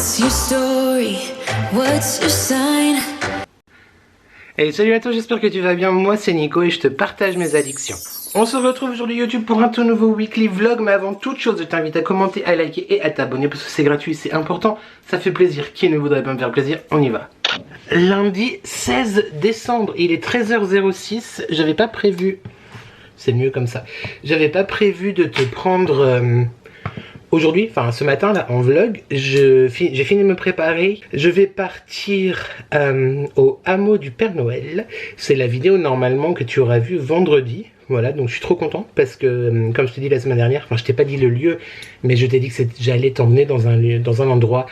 What's your story? What's your sign? Hey, salut à toi, j'espère que tu vas bien. Moi c'est Nico et je te partage mes addictions. On se retrouve aujourd'hui YouTube pour un tout nouveau weekly vlog, mais avant toute chose je t'invite à commenter, à liker et à t'abonner parce que c'est gratuit, c'est important, ça fait plaisir. Qui ne voudrait pas me faire plaisir? On y va. Lundi 16 décembre, il est 13h06, j'avais pas prévu, c'est mieux comme ça, j'avais pas prévu de te prendre aujourd'hui, enfin ce matin là en vlog. J'ai fini de me préparer, je vais partir au hameau du Père Noël. C'est la vidéo normalement que tu auras vue vendredi. Voilà, donc je suis trop content parce que comme je t'ai dit la semaine dernière, enfin je t'ai pas dit le lieu, mais je t'ai dit que j'allais t'emmener dans un endroit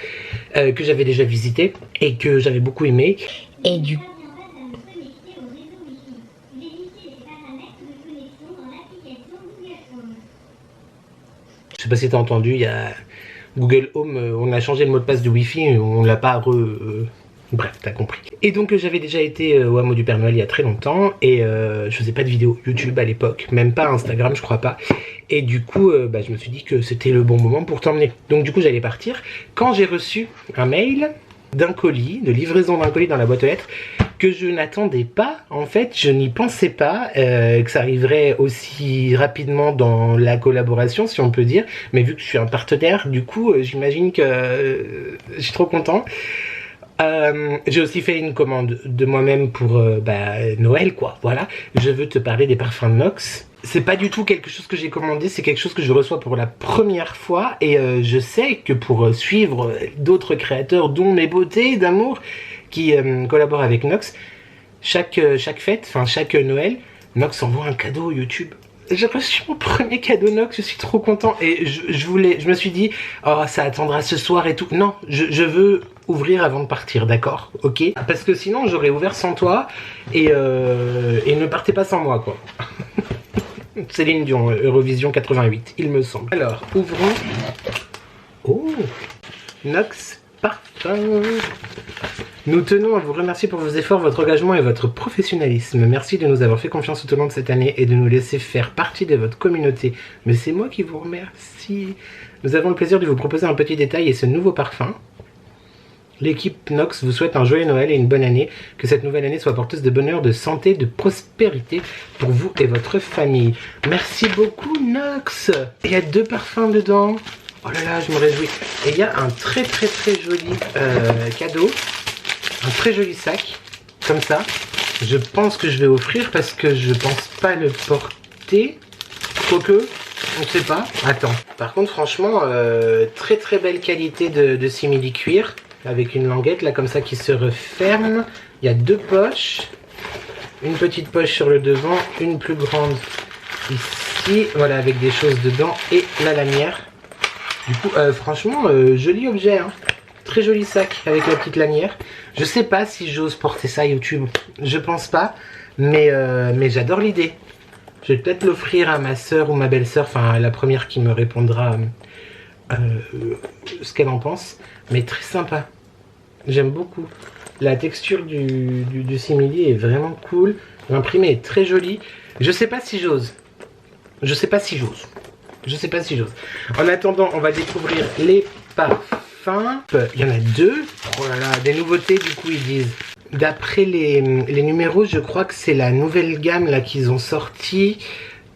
que j'avais déjà visité et que j'avais beaucoup aimé. Et du coup, je sais pas si t'as entendu, il y a Google Home, on a changé le mot de passe du Wi-Fi, on l'a pas bref, t'as compris. Et donc j'avais déjà été au hameau du Père Noël il y a très longtemps et je faisais pas de vidéo YouTube à l'époque, même pas Instagram je crois pas. Et du coup je me suis dit que c'était le bon moment pour t'emmener. Donc du coup j'allais partir quand j'ai reçu un mail d'un colis, de livraison d'un colis dans la boîte aux lettres que je n'attendais pas. En fait je n'y pensais pas que ça arriverait aussi rapidement dans la collaboration si on peut dire, mais vu que je suis un partenaire du coup j'imagine que je suis trop content. J'ai aussi fait une commande de moi-même pour Noël quoi, voilà. Je veux te parler des parfums de Nox. C'est pas du tout quelque chose que j'ai commandé, c'est quelque chose que je reçois pour la première fois et je sais que pour suivre d'autres créateurs dont mes beautés d'amour qui collaborent avec Nox, chaque fête, enfin chaque Noël, Nox envoie un cadeau YouTube. J'ai reçu mon premier cadeau Nox, je suis trop content et je me suis dit oh ça attendra ce soir et tout. Non, je veux ouvrir avant de partir, d'accord, ok? Parce que sinon j'aurais ouvert sans toi et ne partez pas sans moi quoi. Céline Dion, Eurovision 88, il me semble. Alors, ouvrons. Oh, Nox Parfum. Nous tenons à vous remercier pour vos efforts, votre engagement et votre professionnalisme. Merci de nous avoir fait confiance tout au long de cette année et de nous laisser faire partie de votre communauté. Mais c'est moi qui vous remercie. Nous avons le plaisir de vous proposer un petit détail et ce nouveau parfum. L'équipe Nox vous souhaite un joyeux Noël et une bonne année. Que cette nouvelle année soit porteuse de bonheur, de santé, de prospérité pour vous et votre famille. Merci beaucoup Nox. Il y a 2 parfums dedans. Oh là là, je me réjouis. Et il y a un très joli cadeau. Un très joli sac. Comme ça. Je pense que je vais offrir parce que je pense pas le porter. Quoique, on ne sait pas. Attends. Par contre, franchement, très belle qualité de simili-cuir. Avec une languette là comme ça qui se referme. Il y a 2 poches. Une petite poche sur le devant, une plus grande ici. Voilà, avec des choses dedans et la lanière. Du coup, franchement, joli objet. Hein. Très joli sac avec la petite lanière. Je sais pas si j'ose porter ça YouTube. Je pense pas. Mais j'adore l'idée. Je vais peut-être l'offrir à ma soeur ou ma belle-sœur. Enfin, la première qui me répondra ce qu'elle en pense. Mais très sympa. J'aime beaucoup. La texture du simili est vraiment cool. L'imprimé est très joli. Je sais pas si j'ose. Je sais pas si j'ose. Je sais pas si j'ose. En attendant, on va découvrir les parfums. Il y en a 2. Oh là là, des nouveautés du coup ils disent. D'après les numéros, je crois que c'est la nouvelle gamme là qu'ils ont sorti.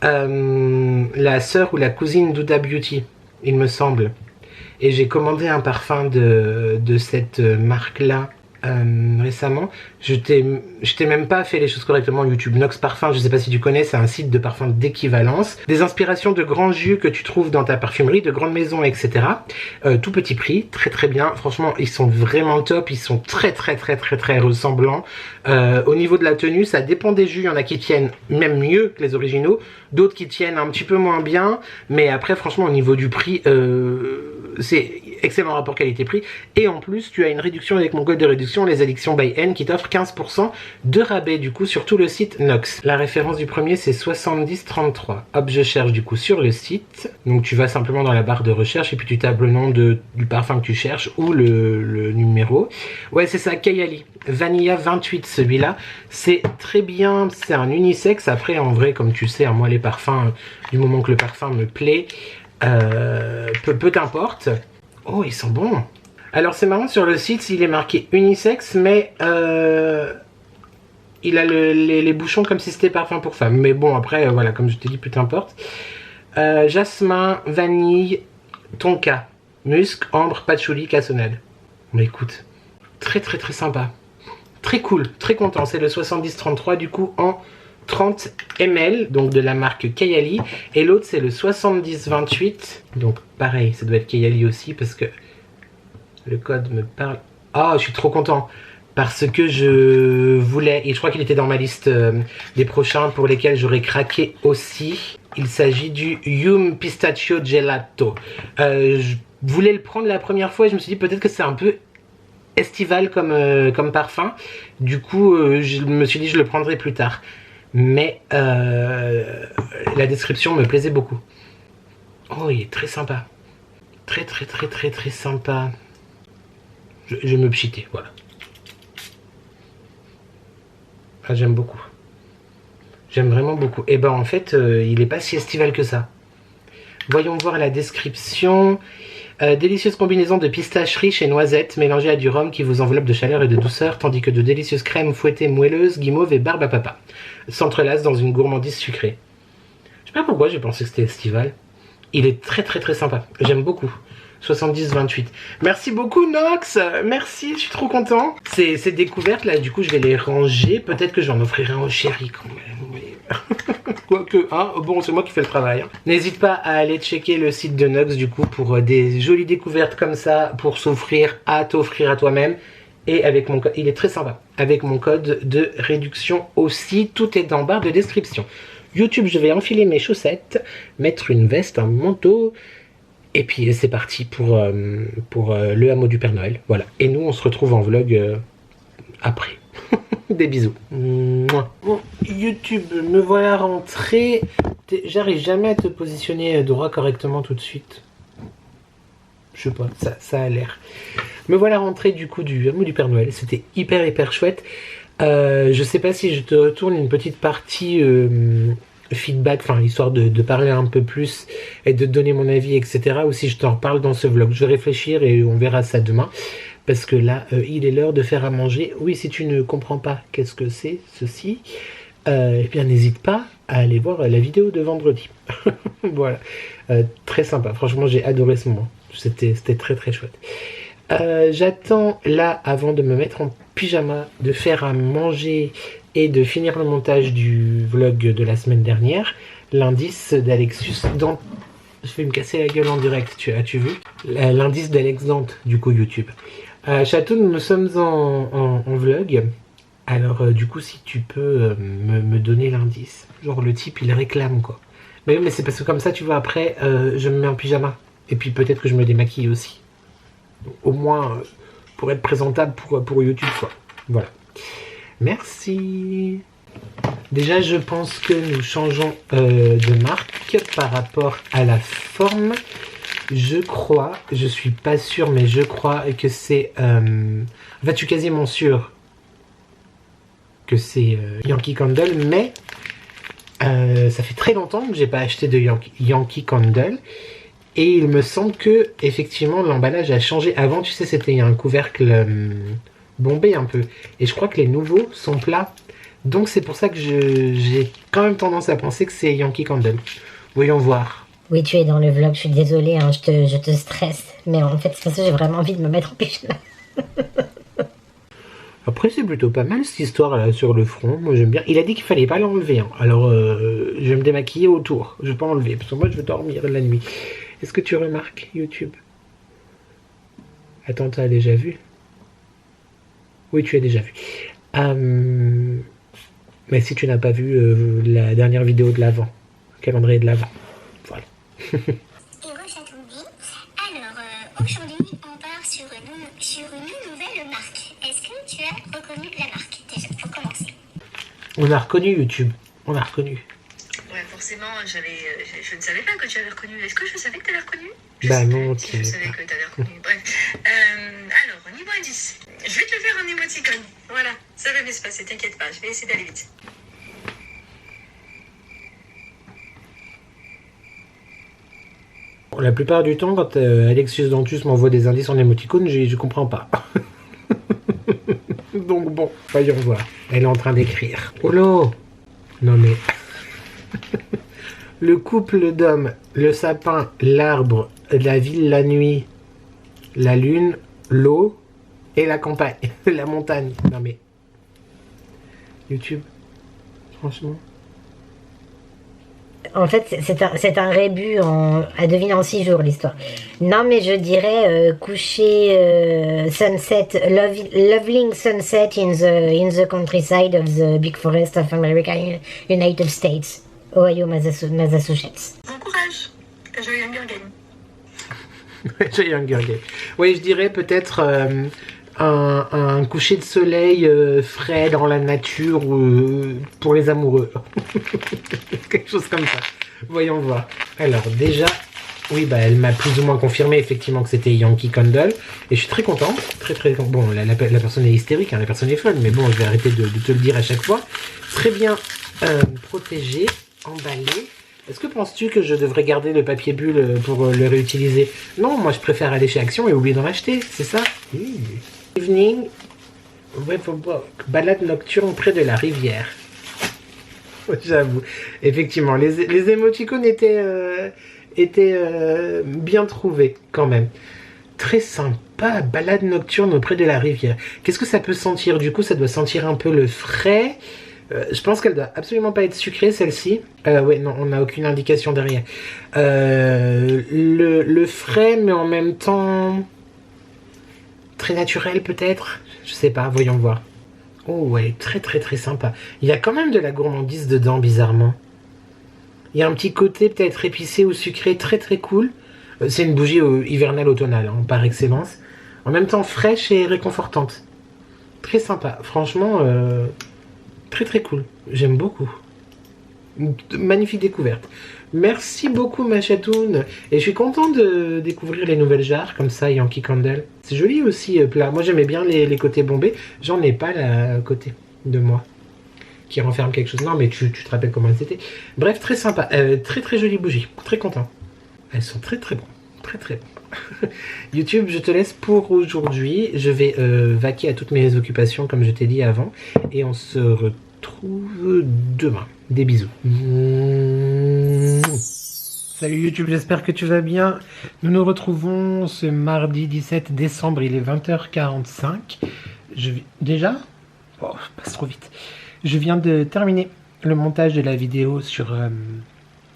La sœur ou la cousine d'Huda Beauty, il me semble. Et j'ai commandé un parfum de cette marque-là récemment. Je t'ai même pas fait les choses correctement YouTube. Nox Parfum, je sais pas si tu connais, c'est un site de parfums d'équivalence. Des inspirations de grands jus que tu trouves dans ta parfumerie, de grandes maisons, etc. Tout petit prix, très bien. Franchement, ils sont vraiment top. Ils sont très ressemblants. Au niveau de la tenue, ça dépend des jus. Il y en a qui tiennent même mieux que les originaux. D'autres qui tiennent un petit peu moins bien. Mais après, franchement, au niveau du prix, c'est excellent rapport qualité-prix. Et en plus, tu as une réduction avec mon code de réduction, les addictions by N, qui t'offre 15% de rabais du coup sur tout le site Nox. La référence du premier c'est 7033. Hop, je cherche du coup sur le site. Donc tu vas simplement dans la barre de recherche et puis tu tapes le nom du parfum que tu cherches ou le numéro. Ouais, c'est ça, Kayali. Vanilla 28 celui-là. C'est très bien, c'est un unisexe. Après en vrai, comme tu sais, hein, moi les parfums, du moment que le parfum me plaît, peu t'importe. Oh, ils sont bons. Alors c'est marrant, sur le site il est marqué unisexe, mais il a les bouchons comme si c'était parfum pour femme. Mais bon, après, voilà, comme je te dis, peu importe. Jasmin, vanille, tonka, musc, ambre, patchouli, cassonade. Mais écoute, très très très sympa. Très cool, très content. C'est le 70-33 du coup en 30 ml, donc de la marque Kayali. Et l'autre c'est le 70-28. Donc pareil, ça doit être Kayali aussi parce que le code me parle. Ah, je suis trop content. Parce que je voulais, et je crois qu'il était dans ma liste des prochains pour lesquels j'aurais craqué aussi. Il s'agit du Yum Pistachio Gelato. Je voulais le prendre la première fois et je me suis dit peut-être que c'est un peu estival comme parfum. Du coup, je me suis dit je le prendrai plus tard. Mais la description me plaisait beaucoup. Oh, il est très sympa. Très très très très très sympa. Je vais me pchiter, voilà. Ah, j'aime beaucoup. J'aime vraiment beaucoup. Et ben en fait, il est pas si estival que ça. Voyons voir la description. Délicieuse combinaison de pistaches riches et noisettes mélangées à du rhum qui vous enveloppe de chaleur et de douceur, tandis que de délicieuses crèmes fouettées moelleuses, guimauve et barbe à papa s'entrelacent dans une gourmandise sucrée. Je sais pas pourquoi j'ai pensé que c'était estival. Il est très très très sympa. J'aime beaucoup. 70-28. Merci beaucoup Nox. Merci, je suis trop content. Ces découvertes là, du coup je vais les ranger. Peut-être que j'en offrirai un au chéri quand même. Quoique, hein, bon c'est moi qui fais le travail. Hein. N'hésite pas à aller checker le site de Nox du coup pour des jolies découvertes comme ça, pour s'offrir à t'offrir à toi-même. Et avec mon code, il est très sympa. Avec mon code de réduction aussi, tout est en barre de description. YouTube, je vais enfiler mes chaussettes, mettre une veste, un manteau. Et puis c'est parti pour le hameau du Père Noël. Voilà. Et nous, on se retrouve en vlog après. Des bisous. Mouah. Bon, YouTube, me voilà rentré. J'arrive jamais à te positionner droit correctement tout de suite. Je sais pas, ça a l'air. Me voilà rentré du coup du hameau du Père Noël. C'était hyper chouette. Je sais pas si je te retourne une petite partie feedback, enfin histoire de parler un peu plus et de donner mon avis, etc. Ou si je t'en reparle dans ce vlog. Je vais réfléchir et on verra ça demain. Parce que là, il est l'heure de faire à manger. Oui, si tu ne comprends pas qu'est-ce que c'est ceci, eh bien n'hésite pas à aller voir la vidéo de vendredi. Voilà. Très sympa. Franchement, j'ai adoré ce moment. C'était très chouette. J'attends là, avant de me mettre en pyjama, de faire à manger et de finir le montage du vlog de la semaine dernière, l'indice d'Alexus Dante. Je vais me casser la gueule en direct, as-tu vu? L'indice d'Alex Dante, du coup YouTube. Château, nous sommes en vlog. Alors du coup, si tu peux me donner l'indice. Genre le type, il réclame quoi. Mais c'est parce que comme ça, tu vois, après, je me mets en pyjama. Et puis peut-être que je me démaquille aussi. Au moins pour être présentable pour YouTube quoi. Voilà. Merci. Déjà je pense que nous changeons de marque par rapport à la forme. Je crois, je suis pas sûr mais je crois que c'est en fait je suis quasiment sûr que c'est Yankee Candle, mais ça fait très longtemps que j'ai pas acheté de Yankee Candle. Et il me semble que effectivement l'emballage a changé. Avant, tu sais, c'était un couvercle bombé un peu. Et je crois que les nouveaux sont plats. Donc c'est pour ça que j'ai quand même tendance à penser que c'est Yankee Candle. Voyons voir. Oui, tu es dans le vlog, je suis désolée, hein, je te stresse. Mais en fait, c'est parce que j'ai vraiment envie de me mettre en pyjama. Après, c'est plutôt pas mal cette histoire là sur le front. Moi j'aime bien. Il a dit qu'il fallait pas l'enlever. Hein. Alors je vais me démaquiller autour. Je vais pas enlever parce que moi je veux dormir la nuit. Est-ce que tu remarques YouTube? Attends, t'as déjà vu? Oui, tu as déjà vu. Mais si tu n'as pas vu la dernière vidéo de l'avant, le calendrier de l'avant. Voilà. Alors, aujourd'hui, on part sur une nouvelle marque. Est-ce que tu as reconnu la marque déjà pour commencer? On a reconnu YouTube. On a reconnu. Ouais, forcément, je ne savais pas que tu avais reconnu. Est-ce que je savais que tu avais reconnu? Bah non, tu savais que tu avais reconnu. Bref. Alors, niveau indice. Je vais te le faire en émoticône. Voilà, ça va bien se passer, t'inquiète pas. Je vais essayer d'aller vite. La plupart du temps, quand Alexius Dantus m'envoie des indices en émoticône, je comprends pas. Donc bon, voyons voir. Elle est en train d'écrire. Oh là! Non mais... Le couple d'hommes, le sapin, l'arbre, la ville, la nuit, la lune, l'eau et la campagne, la montagne. Non mais... YouTube, franchement... En fait, c'est un rébut à deviner en 6 jours, l'histoire. Non, mais je dirais coucher sunset, loving sunset in the countryside of the big forest of America, United States, Ohio, Massachusetts. Bon courage. Joyeux Hunger Game. Joyeux Hunger Game. Oui, je dirais peut-être un coucher de soleil frais dans la nature pour les amoureux. Quelque chose comme ça. Voyons voir. Alors déjà, oui, bah elle m'a plus ou moins confirmé effectivement que c'était Yankee Candle. Et je suis très content. Très bon, la personne est hystérique, hein, la personne est folle. Mais bon, je vais arrêter de te le dire à chaque fois. Très bien protégé, emballé. Est-ce que penses-tu que je devrais garder le papier bulle pour le réutiliser? Non, moi je préfère aller chez Action et oublier d'en acheter, c'est ça? Oui. Evening, balade nocturne près de la rivière. J'avoue, effectivement, les émoticônes étaient bien trouvés quand même. Très sympa, balade nocturne auprès de la rivière. Qu'est-ce que ça peut sentir? Du coup, ça doit sentir un peu le frais. Je pense qu'elle doit absolument pas être sucrée, celle-ci. Ouais, non, on n'a aucune indication derrière. Le frais, mais en même temps... très naturel, peut-être? Je sais pas, voyons voir. Oh, ouais, très sympa. Il y a quand même de la gourmandise dedans, bizarrement. Il y a un petit côté peut-être épicé ou sucré, très cool. C'est une bougie hivernale automnale, hein, par excellence. En même temps, fraîche et réconfortante. Très sympa. Franchement... très cool, j'aime beaucoup. Magnifique découverte. Merci beaucoup ma chatoune. Et je suis content de découvrir les nouvelles jarres comme ça, Yankee Candle. C'est joli aussi plat. Moi j'aimais bien les côtés bombés. J'en ai pas là à côté de moi qui renferme quelque chose. Non mais tu te rappelles comment c'était. Bref, très sympa. Très jolie bougie. Très content. Elles sont très bon. Très bon. YouTube, je te laisse pour aujourd'hui. Je vais vaquer à toutes mes occupations comme je t'ai dit avant. Et on se retrouve demain. Des bisous. Salut YouTube, j'espère que tu vas bien. Nous nous retrouvons ce mardi 17 décembre. Il est 20h45. Déjà? Oh, je passe trop vite. Je viens de terminer le montage de la vidéo sur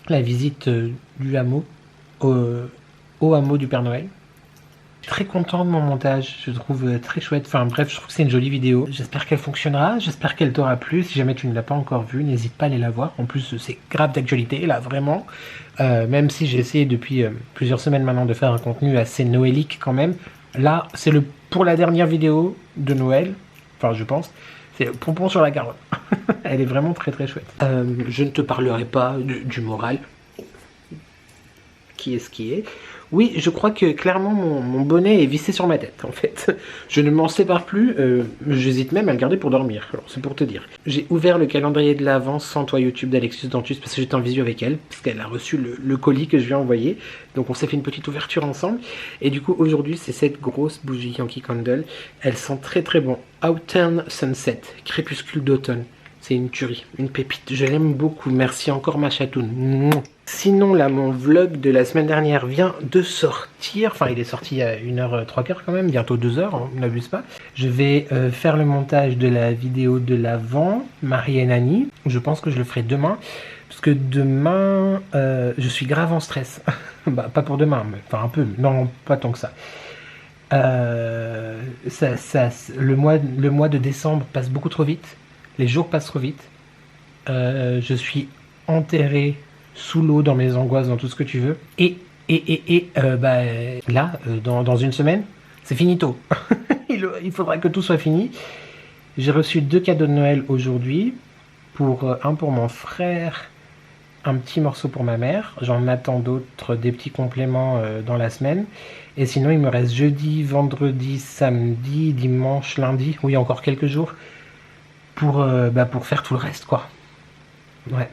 la visite du hameau au hameau du Père Noël. Très content de mon montage, je trouve très chouette. Enfin bref, je trouve que c'est une jolie vidéo. J'espère qu'elle fonctionnera, j'espère qu'elle t'aura plu. Si jamais tu ne l'as pas encore vue, n'hésite pas à aller la voir. En plus, c'est grave d'actualité, là, vraiment. Même si j'ai essayé depuis plusieurs semaines maintenant de faire un contenu assez noélique quand même. Là, c'est pour la dernière vidéo de Noël, enfin je pense, c'est le pompon sur la Garonne. Elle est vraiment très chouette. Je ne te parlerai pas du moral. Qui est ce qui est. Oui, je crois que clairement mon bonnet est vissé sur ma tête en fait. Je ne m'en sépare plus, j'hésite même à le garder pour dormir, alors c'est pour te dire. J'ai ouvert le calendrier de l'Avent sans toi YouTube d'Alexius Dantus parce que j'étais en visio avec elle, parce qu'elle a reçu le colis que je lui ai envoyé. Donc on s'est fait une petite ouverture ensemble. Et du coup aujourd'hui c'est cette grosse bougie Yankee Candle. Elle sent très bon. Autumn Sunset, crépuscule d'automne. C'est une tuerie, une pépite. Je l'aime beaucoup. Merci encore ma chatoune. Sinon, là, mon vlog de la semaine dernière vient de sortir. Enfin, il est sorti à 1h03 quand même, bientôt 2h, hein, on n'abuse pas. Je vais faire le montage de la vidéo de l'Avent, Marie et Nani. Je pense que je le ferai demain. Parce que demain, je suis grave en stress. Bah, pas pour demain, mais enfin un peu. Non, pas tant que ça. Le mois de décembre passe beaucoup trop vite. Les jours passent trop vite. Je suis enterré sous l'eau dans mes angoisses, dans tout ce que tu veux. Et là, dans une semaine, c'est finito. Il faudra que tout soit fini. J'ai reçu 2 cadeaux de Noël aujourd'hui. Un pour mon frère, un petit morceau pour ma mère. J'en attends d'autres, des petits compléments dans la semaine. Et sinon, il me reste jeudi, vendredi, samedi, dimanche, lundi. Oui, encore quelques jours. Pour faire tout le reste, quoi. Ouais.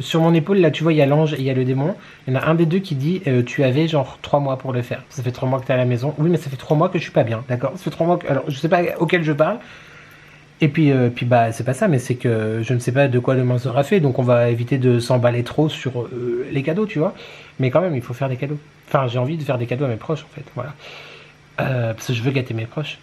Sur mon épaule, là, tu vois, il y a l'ange et il y a le démon. Il y en a un des deux qui dit tu avais genre 3 mois pour le faire. Ça fait 3 mois que tu es à la maison. Oui, mais ça fait 3 mois que je suis pas bien, d'accord? Ça fait 3 mois que... Alors, je sais pas auquel je parle. Et puis bah, c'est pas ça, mais c'est que je ne sais pas de quoi demain sera fait. Donc, on va éviter de s'emballer trop sur les cadeaux, tu vois. Mais quand même, il faut faire des cadeaux. Enfin, j'ai envie de faire des cadeaux à mes proches, en fait. Voilà. Parce que je veux gâter mes proches.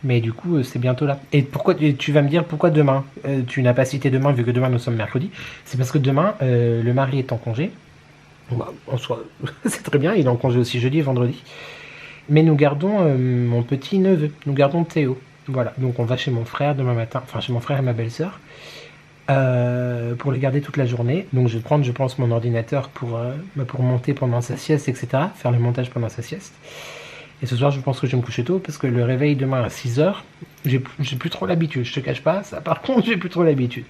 Mais du coup, c'est bientôt là. Et pourquoi tu vas me dire pourquoi demain? Tu n'as pas cité demain vu que demain nous sommes mercredi. C'est parce que demain, le mari est en congé. Bah, en soi, c'est très bien, il est en congé aussi jeudi et vendredi. Mais nous gardons mon petit neveu, nous gardons Théo. Voilà, donc on va chez mon frère demain matin, enfin chez mon frère et ma belle-sœur, pour les garder toute la journée. Donc je vais prendre, je pense, mon ordinateur pour monter pendant sa sieste, etc. Faire le montage pendant sa sieste. Et ce soir, je pense que je vais me coucher tôt parce que le réveil demain à 6h, j'ai plus trop l'habitude. Je te cache pas, ça par contre, j'ai plus trop l'habitude.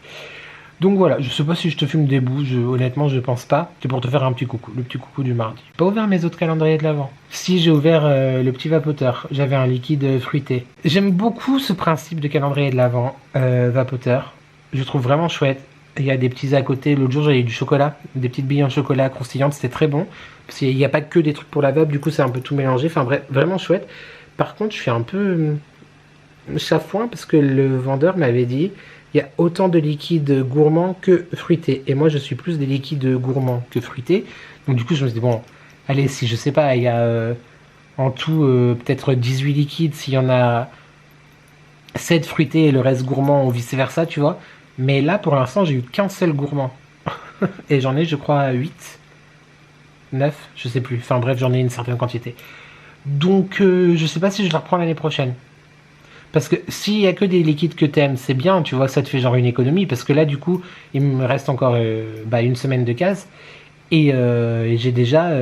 Donc voilà, je sais pas si je te fume des bouts, honnêtement, je pense pas. C'est pour te faire un petit coucou, le petit coucou du mardi. J'ai pas ouvert mes autres calendriers de l'avant. Si, j'ai ouvert le petit vapoteur. J'avais un liquide fruité. J'aime beaucoup ce principe de calendrier de l'avant vapoteur. Je trouve vraiment chouette. Il y a des petits à côté. L'autre jour, j'avais du chocolat, des petites billes en chocolat croustillantes. C'était très bon. Parce qu'il n'y a pas que des trucs pour la vape. Du coup, c'est un peu tout mélangé. Enfin bref, vraiment chouette. Par contre, je suis un peu chafouin parce que le vendeur m'avait dit il y a autant de liquides gourmands que fruités. Et moi, je suis plus des liquides gourmands que fruités. Donc du coup, je me suis dit, bon, allez, si je sais pas, il y a en tout peut-être 18 liquides. S'il y en a 7 fruités et le reste gourmand ou vice-versa, tu vois. Mais là, pour l'instant, j'ai eu qu'un seul gourmand. Et j'en ai, je crois, 8, 9, je sais plus. Enfin bref, j'en ai une certaine quantité. Donc, je sais pas si je la reprends l'année prochaine. Parce que s'il y a que des liquides que t'aimes, c'est bien, tu vois, ça te fait genre une économie. Parce que là, du coup, il me reste encore une semaine de casse. Et j'ai déjà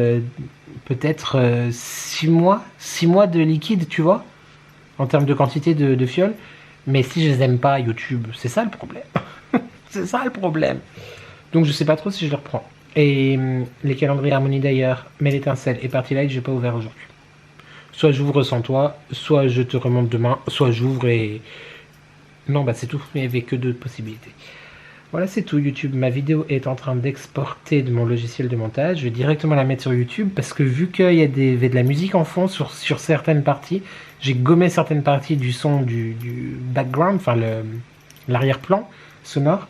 peut-être 6 mois de liquide, tu vois, en termes de quantité de fioles. Mais si je les aime pas, YouTube, c'est ça le problème. C'est ça le problème. Donc je sais pas trop si je les reprends. Et les calendriers Harmonie d'ailleurs, mais l'étincelle et Party Light, j'ai pas ouvert aujourd'hui. Soit j'ouvre sans toi, soit je te remonte demain, soit j'ouvre et... Non, bah c'est tout, il n'y avait que 2 possibilités. Voilà, c'est tout YouTube. Ma vidéo est en train d'exporter de mon logiciel de montage. Je vais directement la mettre sur YouTube parce que vu qu'il y a de la musique en fond sur certaines parties, j'ai gommé certaines parties du son du background, enfin l'arrière-plan sonore.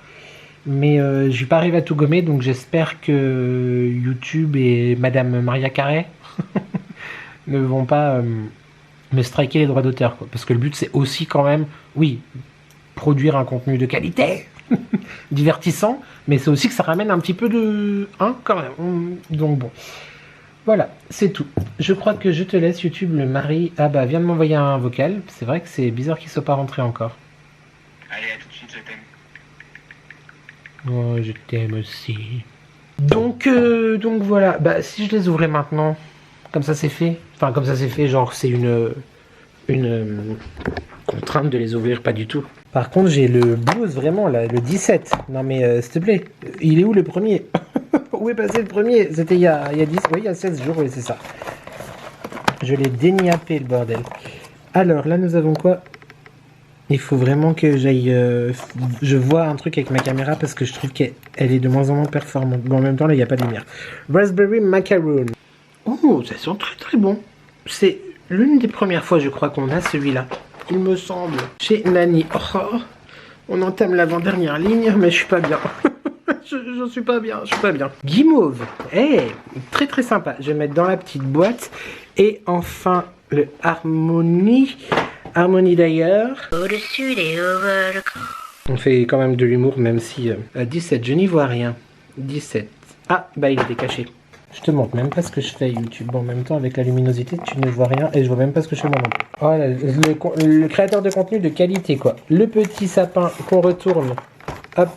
Mais je vais pas arriver à tout gommer, donc j'espère que YouTube et Madame Maria Carré ne vont pas me striker les droits d'auteur, quoi. Parce que le but c'est aussi quand même, oui, produire un contenu de qualité, divertissant, mais c'est aussi que ça ramène un petit peu de... Hein, quand même. Donc bon. Voilà, c'est tout. Je crois que je te laisse YouTube, le mari... Ah bah, vient de m'envoyer un vocal. C'est vrai que c'est bizarre qu'il soit pas rentré encore. Allez, à tout de suite, je t'aime. Oh, je t'aime aussi. Donc voilà. Bah, si je les ouvrais maintenant, comme ça c'est fait. Enfin, comme ça c'est fait, genre c'est une contrainte de les ouvrir, pas du tout. Par contre, j'ai le blues vraiment là, le 17. Non mais s'il te plaît, il est où le premier? Où est passé le premier? C'était il y a 10, oui, il y a 16 jours, oui, c'est ça. Je l'ai déniappé, le bordel. Alors, là, nous avons quoi? Il faut vraiment que j'aille... je vois un truc avec ma caméra parce que je trouve qu'elle est de moins en moins performante. Bon, en même temps, là, il n'y a pas de lumière. Raspberry Macaroon. Oh, ça sent très très bon. C'est l'une des premières fois, je crois, qu'on a celui-là. Il me semble. Chez Nani. Oh, on entame l'avant-dernière ligne, mais je suis pas bien. Je suis pas bien, je suis pas bien. Guimauve, très très sympa. Je vais mettre dans la petite boîte. Et enfin, le Harmonie d'ailleurs. Au-dessus des overcoats. On fait quand même de l'humour, même si... 17, je n'y vois rien. 17. Ah, bah il est caché. Je te montre même pas ce que je fais YouTube. Bon, en même temps, avec la luminosité, tu ne vois rien. Et je vois même pas ce que je fais moi non plus. Voilà, le créateur de contenu de qualité, quoi. Le petit sapin qu'on retourne. Hop.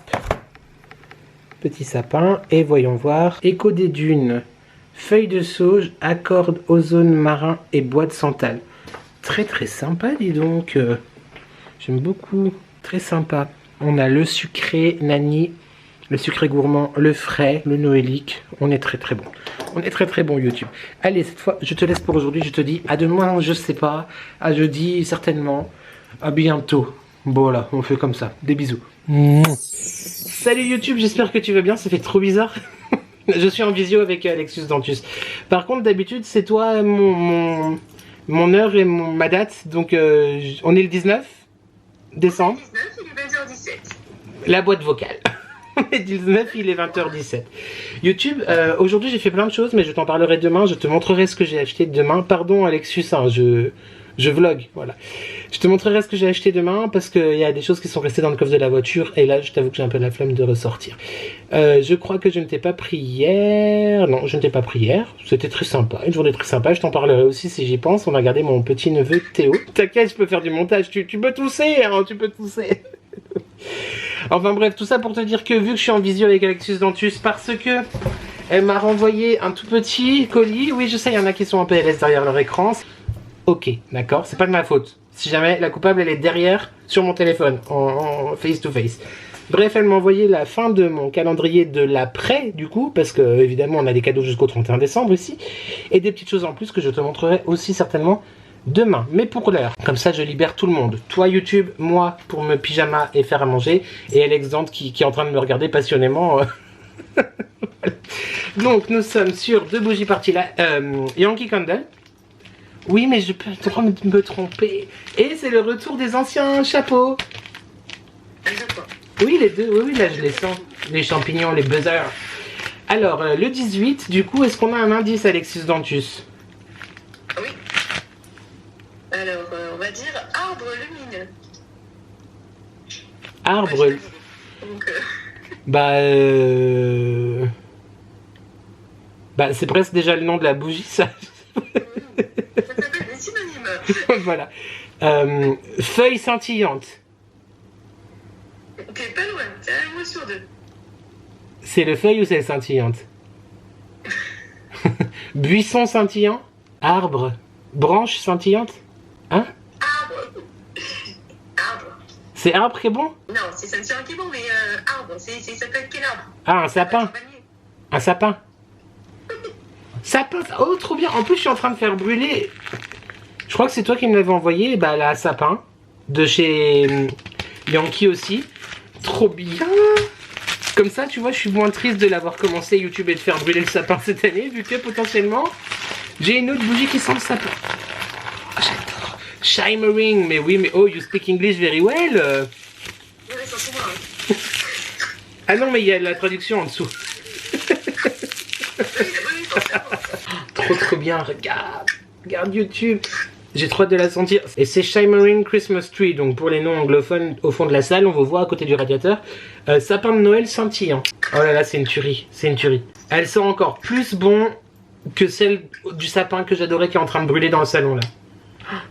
Petit sapin, et voyons voir. Écho des dunes, feuilles de sauge, accorde, ozone marin et bois de santal. Très très sympa, dis donc. J'aime beaucoup. Très sympa. On a le sucré Nani, le sucré gourmand, le frais, le noélique. On est très très bon. On est très très bon YouTube. Allez, cette fois, je te laisse pour aujourd'hui. Je te dis à demain, je sais pas. À jeudi, certainement. À bientôt. Bon, voilà, on fait comme ça. Des bisous. Salut YouTube, j'espère que tu vas bien, ça fait trop bizarre. Je suis en visio avec Alexis Dantus. Par contre, d'habitude, c'est toi mon heure et ma date. Donc, on est le 19 décembre. 19, il est 20h17. La boîte vocale. On est 19, il est 20h17. YouTube, aujourd'hui, j'ai fait plein de choses, mais je t'en parlerai demain. Je te montrerai ce que j'ai acheté demain. Pardon, Alexis, hein, je vlog, voilà. Je te montrerai ce que j'ai acheté demain parce qu'il y a des choses qui sont restées dans le coffre de la voiture et là je t'avoue que j'ai un peu la flemme de ressortir. Je crois que je ne t'ai pas pris hier. Non, je ne t'ai pas pris hier. C'était très sympa, une journée très sympa. Je t'en parlerai aussi si j'y pense. On a regardé mon petit neveu Théo. T'inquiète, je peux faire du montage. Tu peux tousser, hein, tu peux tousser. Enfin bref, tout ça pour te dire que vu que je suis en visio avec Alexis Dantus parce que elle m'a renvoyé un tout petit colis. Oui, je sais, il y en a qui sont en PLS derrière leur écran. Ok, d'accord, c'est pas de ma faute. Si jamais la coupable elle est derrière sur mon téléphone, en face to face. Bref, elle m'a envoyé la fin de mon calendrier de l'après, du coup, parce que évidemment on a des cadeaux jusqu'au 31 décembre ici, et des petites choses en plus que je te montrerai aussi certainement demain. Mais pour l'heure, comme ça je libère tout le monde. Toi YouTube, moi pour me pyjama et faire à manger, et Alex Dante qui est en train de me regarder passionnément. Donc nous sommes sur deux bougies parties là, Yankee Candle. Oui, mais je peux trop me tromper. Et c'est le retour des anciens chapeaux. Oui, les deux. Oui, là, je les sens. Les champignons, les buzzers. Alors, le 18, du coup, est-ce qu'on a un indice, Alexis Dantus? Oui. Alors, on va dire arbre lumineux. Arbre. Donc, Bah, c'est presque déjà le nom de la bougie, ça. ça s'appelle des synonymes. Voilà. Feuille scintillante. Ok, pas loin, c'est un mot sur deux. C'est le feuille ou c'est le scintillante? Buisson scintillant. Arbre. Branche scintillante. Hein? Arbre. Arbre. C'est arbre qui est bon? Non, c'est scintillant qui est bon, mais arbre, ça peut être quel arbre? Ah, un sapin. Un sapin. Sapin. Oh, trop bien. En plus, je suis en train de faire brûler. Je crois que c'est toi qui me l'avais envoyé. Bah, la sapin. De chez Yankee aussi. Trop bien. Comme ça, tu vois, je suis moins triste de l'avoir commencé YouTube et de faire brûler le sapin cette année, vu que potentiellement, j'ai une autre bougie qui sent le sapin. Oh, j'adore. Shimmering. Mais oui, mais oh, you speak English very well. Ah non, mais il y a la traduction en dessous. Trop bien, regarde YouTube. J'ai trop hâte de la sentir. Et c'est Shimmering Christmas Tree, donc pour les non anglophones au fond de la salle, on vous voit à côté du radiateur. Sapin de Noël scintillant. Oh là là, c'est une tuerie, c'est une tuerie. Elle sent encore plus bon que celle du sapin que j'adorais qui est en train de brûler dans le salon là.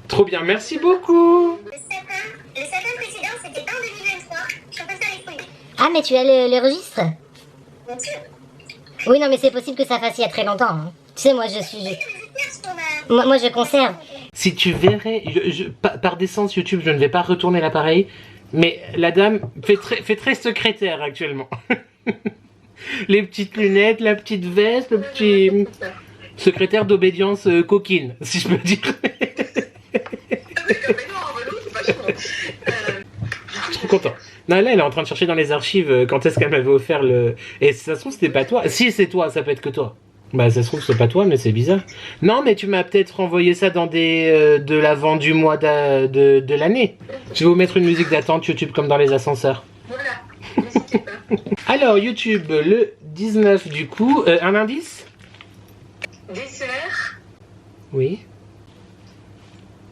Trop bien, merci beaucoup. Le sapin précédent, c'était en 2023. Je suis en train de faire les fouilles. Ah, mais tu as le registre? Bien sûr. Oui, non, mais c'est possible que ça fasse il y a très longtemps. Hein. Tu sais, moi, je suis... Moi, Moi, je conserve. Si tu verrais, par décence YouTube, je ne vais pas retourner l'appareil, mais la dame fait très secrétaire actuellement. Les petites lunettes, la petite veste, le petit secrétaire d'obédience coquine, si je peux dire. Je suis trop content. Non, là, elle est en train de chercher dans les archives quand est-ce qu'elle m'avait offert le... Et si ça se trouve, c'était pas toi. Si, c'est toi, ça peut être que toi. Bah, ça se trouve, c'est pas toi, mais c'est bizarre. Non, mais tu m'as peut-être envoyé ça dans des... de l'avant du mois de l'année. Je vais vous mettre une musique d'attente YouTube comme dans les ascenseurs. Voilà, n'hésitez pas. Alors, YouTube, le 19 du coup. Un indice? Dessert Oui.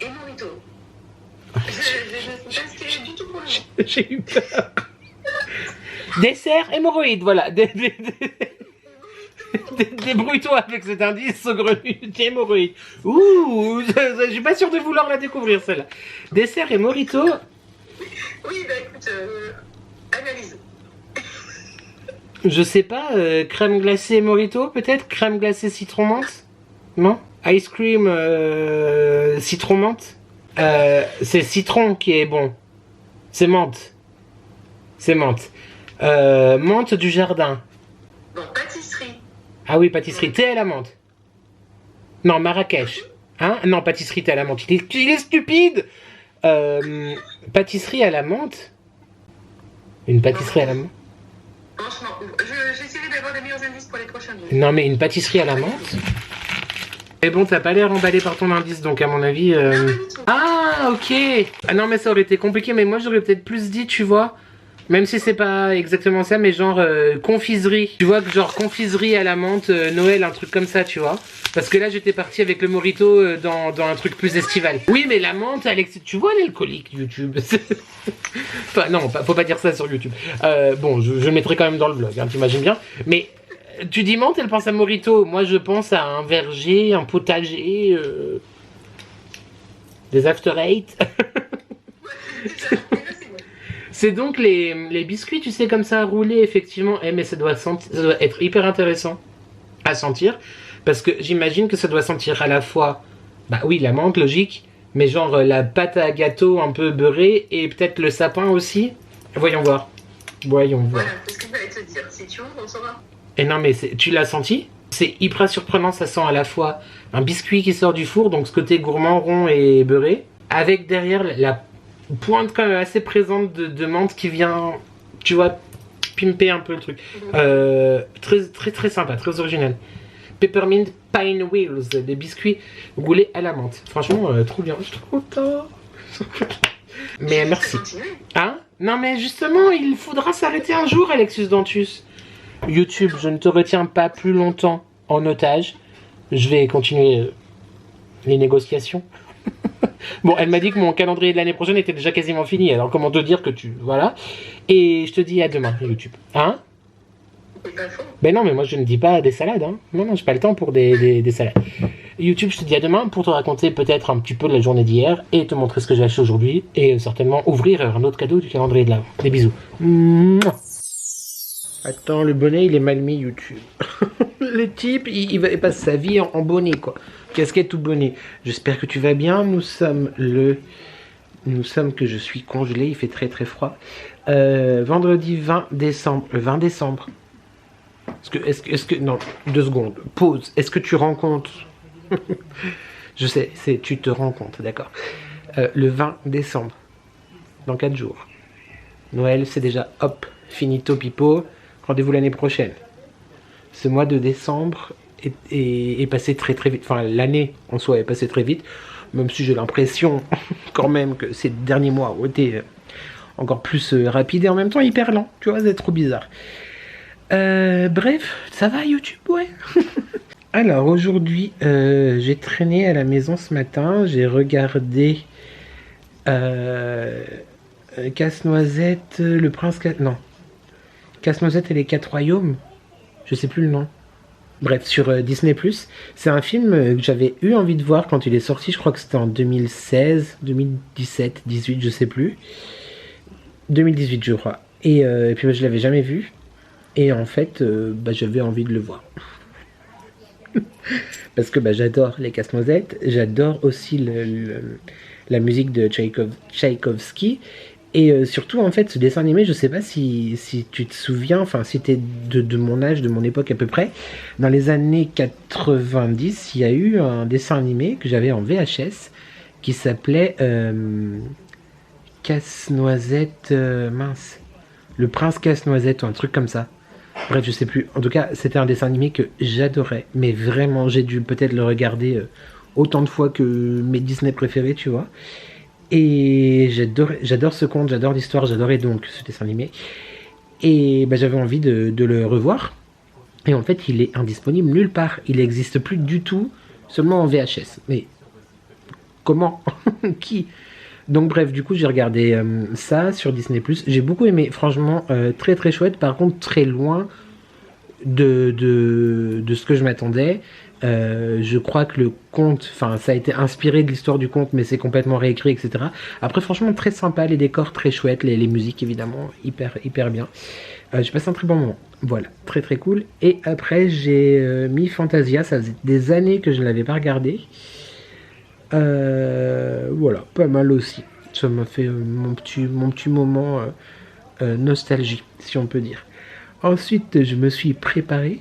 et mojito. Je ne sais pas ce qu'il y a du tout pour le moment. J'ai eu peur. Dessert, hémorroïde, voilà. Débrouille-toi avec cet indice saugrenu d'hémorroïde. Ouh, je suis pas sûr de vouloir la découvrir celle-là. Dessert et mojito. Oui, bah écoute, analyse. Je sais pas, crème glacée mojito peut-être? Crème glacée citron menthe? Non? Ice cream citron menthe? C'est citron qui est bon. C'est menthe. C'est menthe. Menthe du jardin. Bon, pâtisserie. Ah oui, pâtisserie. Thé à la menthe. Non, Marrakech. Hein? Non, pâtisserie thé à la menthe. Il est stupide. Pâtisserie à la menthe. Une pâtisserie à la menthe? Franchement, j'essaierai d'avoir des meilleurs indices pour les prochains jours. Non, mais une pâtisserie à la menthe? Mais bon, t'as pas l'air emballé par ton indice, donc à mon avis... Non, pas du tout. Ah, ok. Ah non, mais ça aurait été compliqué, mais moi j'aurais peut-être plus dit, tu vois, même si c'est pas exactement ça, mais genre confiserie. Tu vois, que genre confiserie à la menthe, Noël, un truc comme ça, tu vois. Parce que là, j'étais parti avec le Morito dans un truc plus estival. Oui, mais la menthe, Alex, tu vois l'alcoolique YouTube. Enfin, non, faut pas dire ça sur YouTube. Bon, je le mettrai quand même dans le vlog, hein, t'imagines bien. Mais tu dis menthe, elle pense à Morito. Moi, je pense à un verger, un potager, des after eight. C'est donc les biscuits, tu sais, comme ça, roulés, effectivement. Eh, mais ça doit être hyper intéressant à sentir. Parce que j'imagine que ça doit sentir à la fois, bah oui, la menthe, logique, mais genre la pâte à gâteau un peu beurrée et peut-être le sapin aussi. Voyons voir. Voyons voir. Voilà, c'est ce que j'allais te dire. Si tu ouvres, on saura. Et non, mais tu l'as senti? C'est hyper surprenant, ça sent à la fois un biscuit qui sort du four, donc ce côté gourmand, rond et beurré, avec derrière la pointe quand même assez présente de menthe qui vient, tu vois, pimper un peu le truc. Très sympa, très original. Peppermint Pine Wheels, des biscuits roulés à la menthe. Franchement, trop bien, je suis trop content. Mais merci. Hein? Non mais justement, il faudra s'arrêter un jour, Alexis Dantus. YouTube, je ne te retiens pas plus longtemps en otage. Je vais continuer les négociations. Bon, elle m'a dit que mon calendrier de l'année prochaine était déjà quasiment fini, alors comment te dire que tu... Voilà. Et je te dis à demain, YouTube. Hein? Ben non, mais moi je ne dis pas des salades, hein. Non, j'ai pas le temps pour des salades. YouTube, je te dis à demain pour te raconter peut-être un petit peu de la journée d'hier et te montrer ce que j'ai acheté aujourd'hui et certainement ouvrir un autre cadeau du calendrier de l'avant. Des bisous. Mouah. Attends, le bonnet il est mal mis, YouTube. Le type, il passe sa vie en bonnet, quoi. Casquette ou bonnet. J'espère que tu vas bien. Nous sommes que je suis congelé, il fait très froid. Vendredi 20 décembre. Le 20 décembre. Est-ce que... Non, 2 secondes. Pause. Est-ce que tu rends compte? Je sais, tu te rends compte, d'accord. Le 20 décembre. Dans 4 jours. Noël, c'est déjà hop, finito pipo. Rendez-vous l'année prochaine. Ce mois de décembre est passé très vite. Enfin, l'année en soi est passée très vite. Même si j'ai l'impression quand même que ces derniers mois ont été encore plus rapides et en même temps hyper lents. Tu vois, c'est trop bizarre. Bref, ça va YouTube, ouais. Alors aujourd'hui, j'ai traîné à la maison ce matin. J'ai regardé Casse-Noisette, le prince... Non. Casse-Noisette et les 4 royaumes. Je sais plus le nom. Bref, sur Disney+. C'est un film que j'avais eu envie de voir quand il est sorti. Je crois que c'était en 2016, 2017, 18, je sais plus. 2018, je crois. Et puis je l'avais jamais vu. Et en fait, j'avais envie de le voir. Parce que j'adore les Casse-Noisettes. J'adore aussi la musique de Tchaïkovski. Et surtout, en fait, ce dessin animé, je sais pas si tu te souviens, enfin, si t'es de mon âge, de mon époque à peu près, dans les années 90, il y a eu un dessin animé que j'avais en VHS qui s'appelait Casse-Noisette, mince, le prince Casse-Noisette ou un truc comme ça. Bref, je sais plus. En tout cas, c'était un dessin animé que j'adorais, mais vraiment, j'ai dû peut-être le regarder autant de fois que mes Disney préférés, tu vois. Et j'adore ce conte, j'adore l'histoire, j'adorais donc ce dessin animé. Et j'avais envie de le revoir. Et en fait, il est indisponible nulle part. Il n'existe plus du tout, seulement en VHS. Mais comment? Qui? Donc bref, du coup, j'ai regardé ça sur Disney+. J'ai beaucoup aimé, franchement, très chouette. Par contre, très loin de ce que je m'attendais. Je crois que le conte, enfin ça a été inspiré de l'histoire du conte, mais c'est complètement réécrit, etc. Après franchement très sympa, les décors très chouettes, les musiques évidemment hyper bien. J'ai passé un très bon moment, voilà, très cool. Et après j'ai mis Fantasia, ça faisait des années que je ne l'avais pas regardé. Voilà, pas mal aussi. Ça m'a fait mon petit moment nostalgie, si on peut dire. Ensuite, je me suis préparé.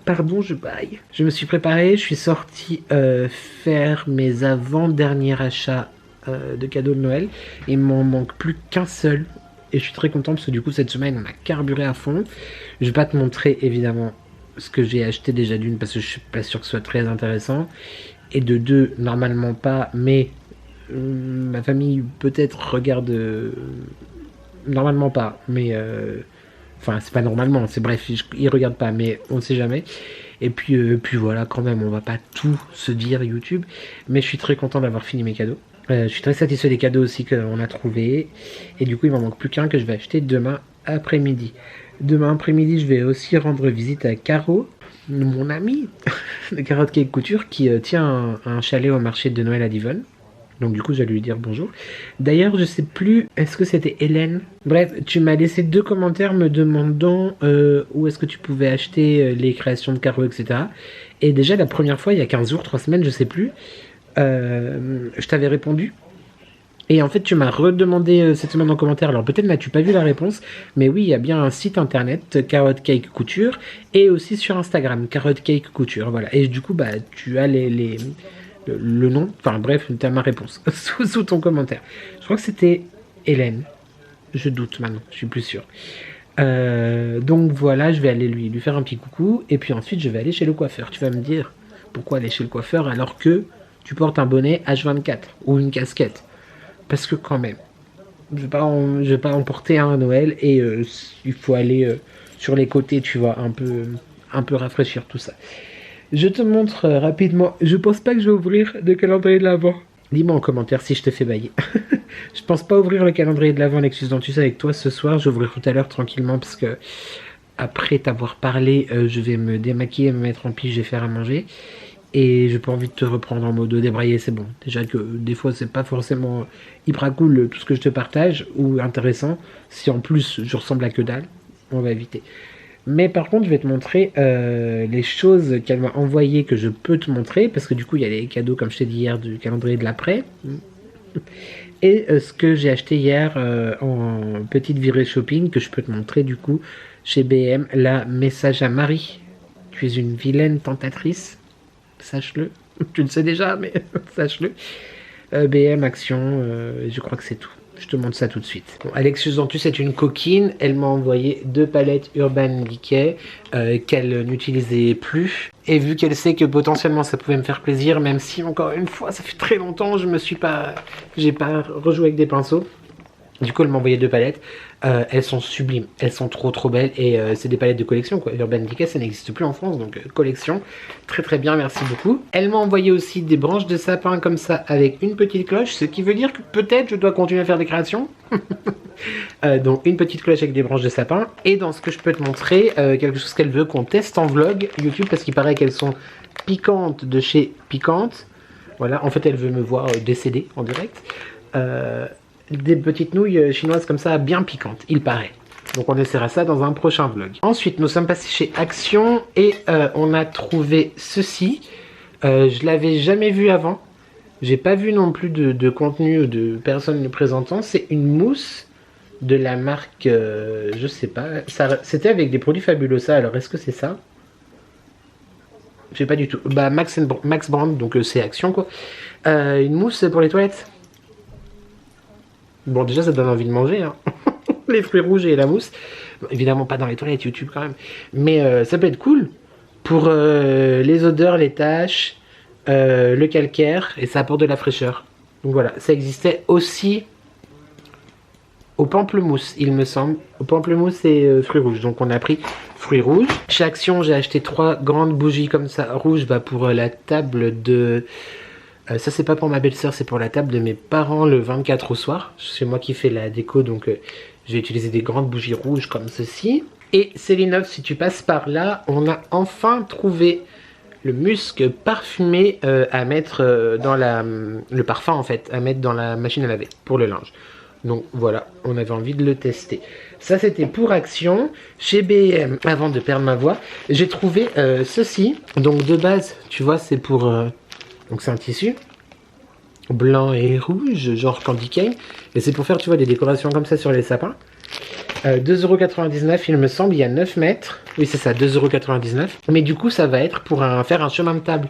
Pardon, je baille. Je me suis préparé, je suis sorti faire mes avant-derniers achats de cadeaux de Noël. Il m'en manque plus qu'un seul. Et je suis très content parce que du coup cette semaine on a carburé à fond. Je vais pas te montrer évidemment ce que j'ai acheté déjà d'une parce que je suis pas sûr que ce soit très intéressant. Et de deux, normalement pas, mais ma famille peut-être regarde... normalement pas, mais... Enfin c'est pas normalement, c'est bref, ils regardent pas, mais on sait jamais. Et puis voilà, quand même, on va pas tout se dire YouTube. Mais je suis très content d'avoir fini mes cadeaux. Je suis très satisfait des cadeaux aussi qu'on a trouvés. Et du coup, il m'en manque plus qu'un que je vais acheter demain après-midi. Demain après-midi, je vais aussi rendre visite à Caro, mon ami de Carrot Cake Couture, qui tient un chalet au marché de Noël à Divonne. Donc du coup, j'allais lui dire bonjour. D'ailleurs, je sais plus, est-ce que c'était Hélène? Bref, tu m'as laissé 2 commentaires me demandant où est-ce que tu pouvais acheter les créations de Caro, etc. Et déjà, la première fois, il y a 15 jours, 3 semaines, je sais plus, je t'avais répondu. Et en fait, tu m'as redemandé cette semaine en commentaire. Alors peut-être n'as-tu pas vu la réponse, mais oui, il y a bien un site internet, Carrot Cake Couture, et aussi sur Instagram, Carrot Cake Couture, voilà. Et du coup, bah, tu as le nom, enfin bref, tu as ma réponse sous ton commentaire. Je crois que c'était Hélène. Je doute maintenant, je suis plus sûr. Donc voilà, je vais aller lui faire un petit coucou, et puis ensuite je vais aller chez le coiffeur. Tu vas me dire, pourquoi aller chez le coiffeur alors que tu portes un bonnet H24 ou une casquette? Parce que quand même, je vais pas en porter un à Noël, et il faut aller sur les côtés, tu vois, un peu rafraîchir tout ça. Je te montre rapidement. Je pense pas que je vais ouvrir le calendrier de l'Avent. Dis-moi en commentaire si je te fais bailler. Je pense pas ouvrir le calendrier de l'Avent Lexus Dentus avec toi ce soir. Je vais ouvrir tout à l'heure tranquillement parce que après t'avoir parlé, je vais me démaquiller, me mettre en pige et faire à manger. Et j'ai pas envie de te reprendre en mode débraillé, c'est bon. Déjà que des fois c'est pas forcément hyper cool tout ce que je te partage ou intéressant. Si en plus je ressemble à que dalle, on va éviter. Mais par contre, je vais te montrer les choses qu'elle m'a envoyées que je peux te montrer. Parce que du coup, il y a les cadeaux, comme je t'ai dit hier, du calendrier de l'après. Et ce que j'ai acheté hier en petite virée shopping, que je peux te montrer du coup chez BM. Là, message à Marie. Tu es une vilaine tentatrice. Sache-le. Tu le sais déjà, mais sache-le. BM, action, je crois que c'est tout. Je te montre ça tout de suite. Bon, Lexus Dentus est une coquine. Elle m'a envoyé 2 palettes Urban Decay qu'elle n'utilisait plus. Et vu qu'elle sait que potentiellement ça pouvait me faire plaisir, même si encore une fois ça fait très longtemps, j'ai pas rejoué avec des pinceaux. Du coup, elle m'a envoyé 2 palettes. Elles sont sublimes. Elles sont trop belles. Et c'est des palettes de collection, quoi. Urban Decay, ça n'existe plus en France. Donc, collection. Très bien, merci beaucoup. Elle m'a envoyé aussi des branches de sapin comme ça, avec une petite cloche. Ce qui veut dire que peut-être je dois continuer à faire des créations. Donc, une petite cloche avec des branches de sapin. Et dans ce que je peux te montrer, quelque chose qu'elle veut qu'on teste en vlog YouTube. Parce qu'il paraît qu'elles sont piquantes de chez Piquante. Voilà. En fait, elle veut me voir décéder en direct. Des petites nouilles chinoises comme ça, bien piquantes, il paraît. Donc on essaiera ça dans un prochain vlog. Ensuite, nous sommes passés chez Action et on a trouvé ceci. Je l'avais jamais vu avant. J'ai pas vu non plus de contenu de personnes le présentant. C'est une mousse de la marque, je sais pas. C'était avec des produits Fabulosa. Alors est-ce que c'est ça? Je sais pas du tout. Bah Max Brand, donc c'est Action quoi. Une mousse pour les toilettes. Bon, déjà, ça donne envie de manger, hein. Les fruits rouges et la mousse. Bon, évidemment, pas dans les toilettes YouTube quand même. Mais ça peut être cool pour les odeurs, les taches, le calcaire. Et ça apporte de la fraîcheur. Donc voilà, ça existait aussi au pamplemousse, il me semble. Au pamplemousse et fruits rouges. Donc on a pris fruits rouges. Chez Action, j'ai acheté 3 grandes bougies comme ça, rouges, bah, pour la table de... ça c'est pas pour ma belle-sœur, c'est pour la table de mes parents le 24 au soir. C'est moi qui fais la déco, donc j'ai utilisé des grandes bougies rouges comme ceci. Et Céline, si tu passes par là, on a enfin trouvé le musc parfumé à mettre dans le parfum en fait, à mettre dans la machine à laver pour le linge. Donc voilà, on avait envie de le tester. Ça c'était pour Action. Chez B&M, avant de perdre ma voix, j'ai trouvé ceci. Donc de base, tu vois, c'est pour... donc c'est un tissu blanc et rouge, genre candy cane. Et c'est pour faire, tu vois, des décorations comme ça sur les sapins. 2,99 €, il me semble, il y a 9 mètres. Oui, c'est ça, 2,99 €. Mais du coup, ça va être pour faire un chemin de table.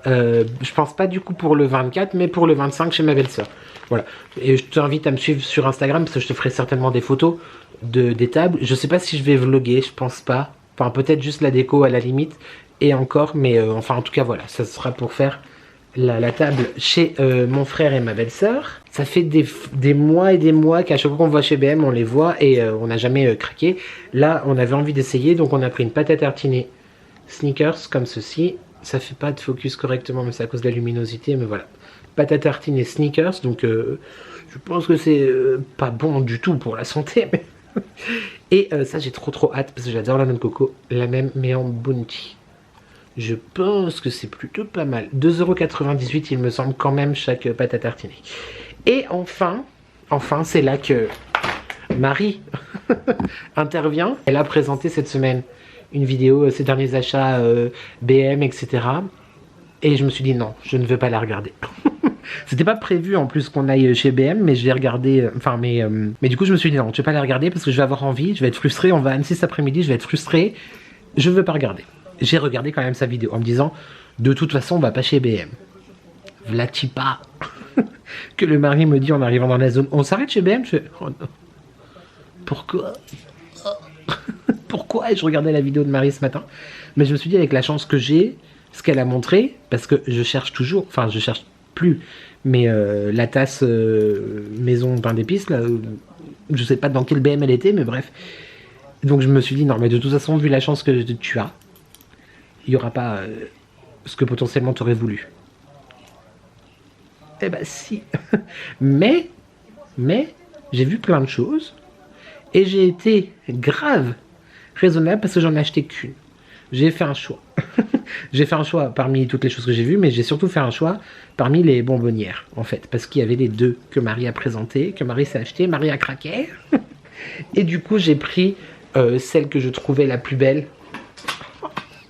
Je pense pas du coup pour le 24, mais pour le 25 chez ma belle-sœur. Voilà. Et je t'invite à me suivre sur Instagram parce que je te ferai certainement des photos des tables. Je sais pas si je vais vloguer, je pense pas. Enfin, peut-être juste la déco à la limite. Et encore, mais enfin, en tout cas, voilà. Ça sera pour faire la table chez mon frère et ma belle-sœur. Ça fait des mois et des mois qu'à chaque fois qu'on va chez BM, on les voit et on n'a jamais craqué. Là, on avait envie d'essayer, donc on a pris une pâte à tartiner sneakers comme ceci. Ça fait pas de focus correctement, mais c'est à cause de la luminosité, mais voilà. Pâte à tartiner sneakers, donc je pense que c'est pas bon du tout pour la santé. Mais et ça, j'ai trop hâte parce que j'adore la noix de coco, la même mais en bounty. Je pense que c'est plutôt pas mal. 2,98 € il me semble quand même chaque pâte à tartiner. Et enfin c'est là que Marie intervient. Elle a présenté cette semaine une vidéo, ses derniers achats BM, etc. Et je me suis dit non, je ne veux pas la regarder. C'était pas prévu en plus qu'on aille chez BM, mais je l'ai regardé, enfin mais du coup je me suis dit non, je vais pas la regarder parce que je vais avoir envie, je vais être frustré, on va à Annecy cet après-midi, je vais être frustré, je veux pas regarder. J'ai regardé quand même sa vidéo en me disant de toute façon on va pas chez BM. V'là-t-il pas que le mari me dit en arrivant dans la zone, on s'arrête chez BM, je fais oh non. Pourquoi? Pourquoi? Et je regardais la vidéo de Marie ce matin, mais je me suis dit avec la chance que j'ai, ce qu'elle a montré, parce que je cherche toujours, enfin je cherche plus, mais la tasse maison pain d'épices là, je sais pas dans quel BM elle était, mais bref. Donc je me suis dit non, mais de toute façon vu la chance que tu as, il y aura pas ce que potentiellement tu aurais voulu. Eh ben si. mais j'ai vu plein de choses et j'ai été grave raisonnable parce que j'en ai acheté qu'une. J'ai fait un choix. J'ai fait un choix parmi toutes les choses que j'ai vues, mais j'ai surtout fait un choix parmi les bonbonnières, en fait. Parce qu'il y avait les deux que Marie a présenté, que Marie s'est acheté, Marie a craqué. Et du coup, j'ai pris celle que je trouvais la plus belle.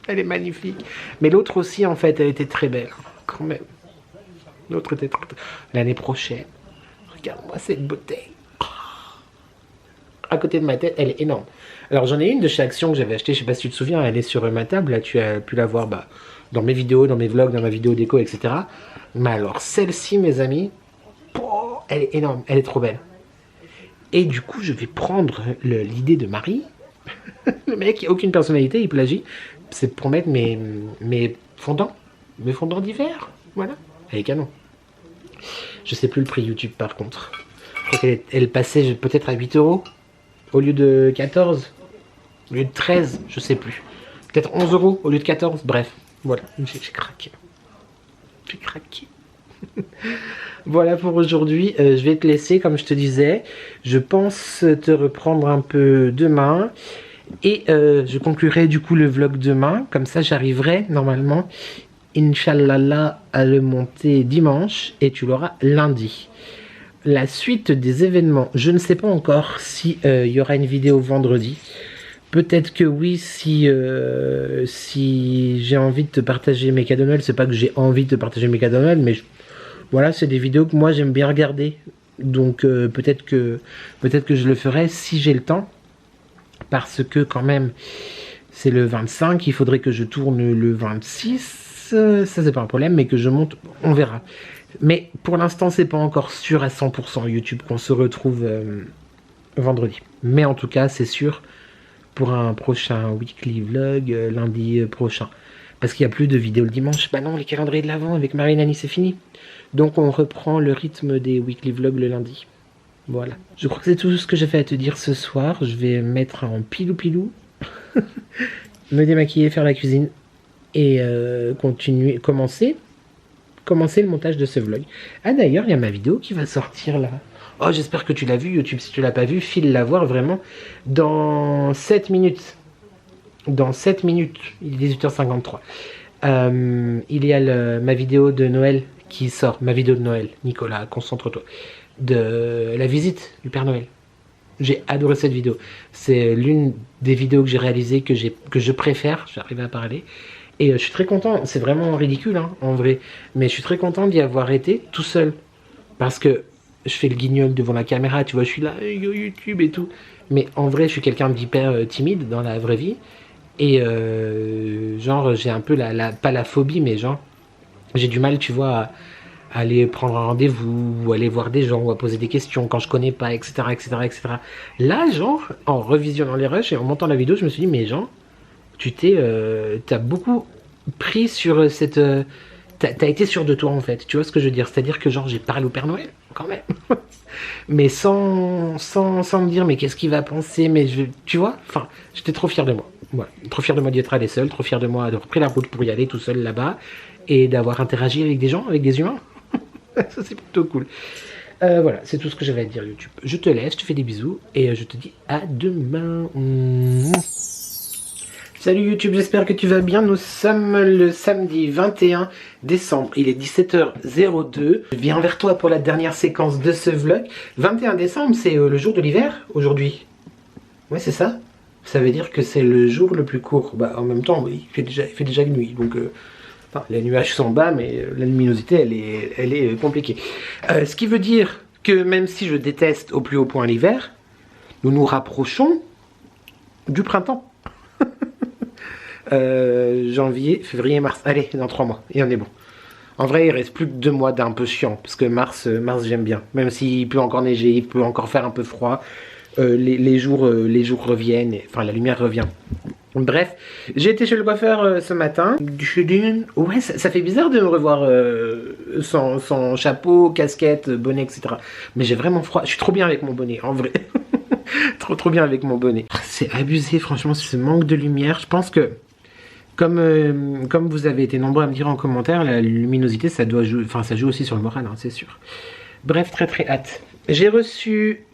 Elle est magnifique. Mais l'autre aussi, en fait, elle était très belle. Quand même. L'autre était très... L'année prochaine. Regarde-moi cette beauté. À côté de ma tête, elle est énorme. Alors j'en ai une de chez Action que j'avais acheté, je sais pas si tu te souviens, elle est sur ma table, là tu as pu la voir dans mes vidéos, dans mes vlogs, dans ma vidéo déco, etc. Mais alors celle-ci mes amis, oh, elle est énorme, elle est trop belle. Et du coup je vais prendre l'idée de Marie, le mec qui a aucune personnalité, il plagie, c'est pour mettre mes fondants d'hiver, voilà, elle est canon. Je sais plus le prix YouTube par contre, je crois qu'elle passait peut-être à 8 € au lieu de 14, au lieu de 13, je sais plus. Peut-être 11 € au lieu de 14, bref. Voilà, j'ai craqué. J'ai craqué. Voilà pour aujourd'hui. Je vais te laisser, comme je te disais. Je pense te reprendre un peu demain. Et je conclurai du coup le vlog demain. Comme ça, j'arriverai normalement, Inch'Allah, à le monter dimanche. Et tu l'auras lundi. La suite des événements, je ne sais pas encore si y aura une vidéo vendredi. Peut-être que oui, si j'ai envie de te partager mes cadeaux de Noël. C'est pas que j'ai envie de te partager mes cadeaux de Noël, mais voilà, c'est des vidéos que moi j'aime bien regarder. Donc peut-être que je le ferai si j'ai le temps. Parce que quand même, c'est le 25, il faudrait que je tourne le 26. Ça c'est pas un problème, mais que je monte, on verra. Mais pour l'instant, c'est pas encore sûr à 100% YouTube qu'on se retrouve vendredi. Mais en tout cas, c'est sûr pour un prochain weekly vlog lundi prochain. Parce qu'il n'y a plus de vidéos le dimanche. Bah non, les calendriers de l'Avent avec Marie et Nani, c'est fini. Donc on reprend le rythme des weekly vlogs le lundi. Voilà. Je crois que c'est tout ce que j'ai fait à te dire ce soir. Je vais mettre en pilou-pilou. Me démaquiller, faire la cuisine. Et commencer le montage de ce vlog. Ah d'ailleurs, il y a ma vidéo qui va sortir là. Oh, j'espère que tu l'as vu, YouTube. Si tu l'as pas vu, file la voir vraiment. Dans 7 minutes. Dans 7 minutes. Il est 18h53. Il y a ma vidéo de Noël qui sort. Ma vidéo de Noël. Nicolas, concentre-toi. De la visite du Père Noël. J'ai adoré cette vidéo. C'est l'une des vidéos que j'ai réalisées que je préfère. J'arrive à parler. Et je suis très content, c'est vraiment ridicule hein, en vrai, mais je suis très content d'y avoir été tout seul. Parce que je fais le guignol devant la caméra, tu vois, je suis là, YouTube et tout. Mais en vrai, je suis quelqu'un d'hyper timide dans la vraie vie. Et genre, j'ai un peu pas la phobie, mais genre, j'ai du mal, tu vois, à aller prendre un rendez-vous, ou aller voir des gens, ou à poser des questions quand je connais pas, etc., etc., etc. Là, genre, en revisionnant les rushs et en montant la vidéo, je me suis dit, mais genre, t'as beaucoup pris sur cette... T'as été sûr de toi, en fait. Tu vois ce que je veux dire? C'est-à-dire que, genre, j'ai parlé au Père Noël, quand même. Mais sans me dire, mais qu'est-ce qu'il va penser? Mais tu vois? Enfin, j'étais trop fier de moi. Ouais, trop fier de moi d'y être allé seul, trop fier de moi d'avoir pris la route pour y aller tout seul là-bas, et d'avoir interagi avec des gens, avec des humains. Ça, c'est plutôt cool. Voilà, c'est tout ce que j'avais à dire, YouTube. Je te laisse, je te fais des bisous, et je te dis à demain. Salut YouTube, j'espère que tu vas bien. Nous sommes le samedi 21 décembre, il est 17h02. Je viens vers toi pour la dernière séquence de ce vlog. 21 décembre, c'est le jour de l'hiver aujourd'hui. Ouais, c'est ça. Ça veut dire que c'est le jour le plus court. Bah, en même temps, oui, il fait déjà nuit, donc... Enfin, les nuages sont bas, mais la luminosité, elle est compliquée. Ce qui veut dire que même si je déteste au plus haut point l'hiver, nous nous rapprochons du printemps. Janvier, février, mars. Allez, dans 3 mois, et on est bon. En vrai, il reste plus que 2 mois d'un peu chiant, parce que mars j'aime bien. Même s'il peut encore neiger, il peut encore faire un peu froid, les jours reviennent, enfin la lumière revient. Bref, j'ai été chez le coiffeur ce matin. Ouais, ça fait bizarre de me revoir sans chapeau, casquette, bonnet, etc. Mais j'ai vraiment froid. Je suis trop bien avec mon bonnet, en vrai. trop bien avec mon bonnet. C'est abusé, franchement, ce manque de lumière. Je pense que, comme vous avez été nombreux à me dire en commentaire, la luminosité, ça doit jouer, enfin, ça joue aussi sur le moral, hein, c'est sûr. Bref, très hâte. J'ai reçu...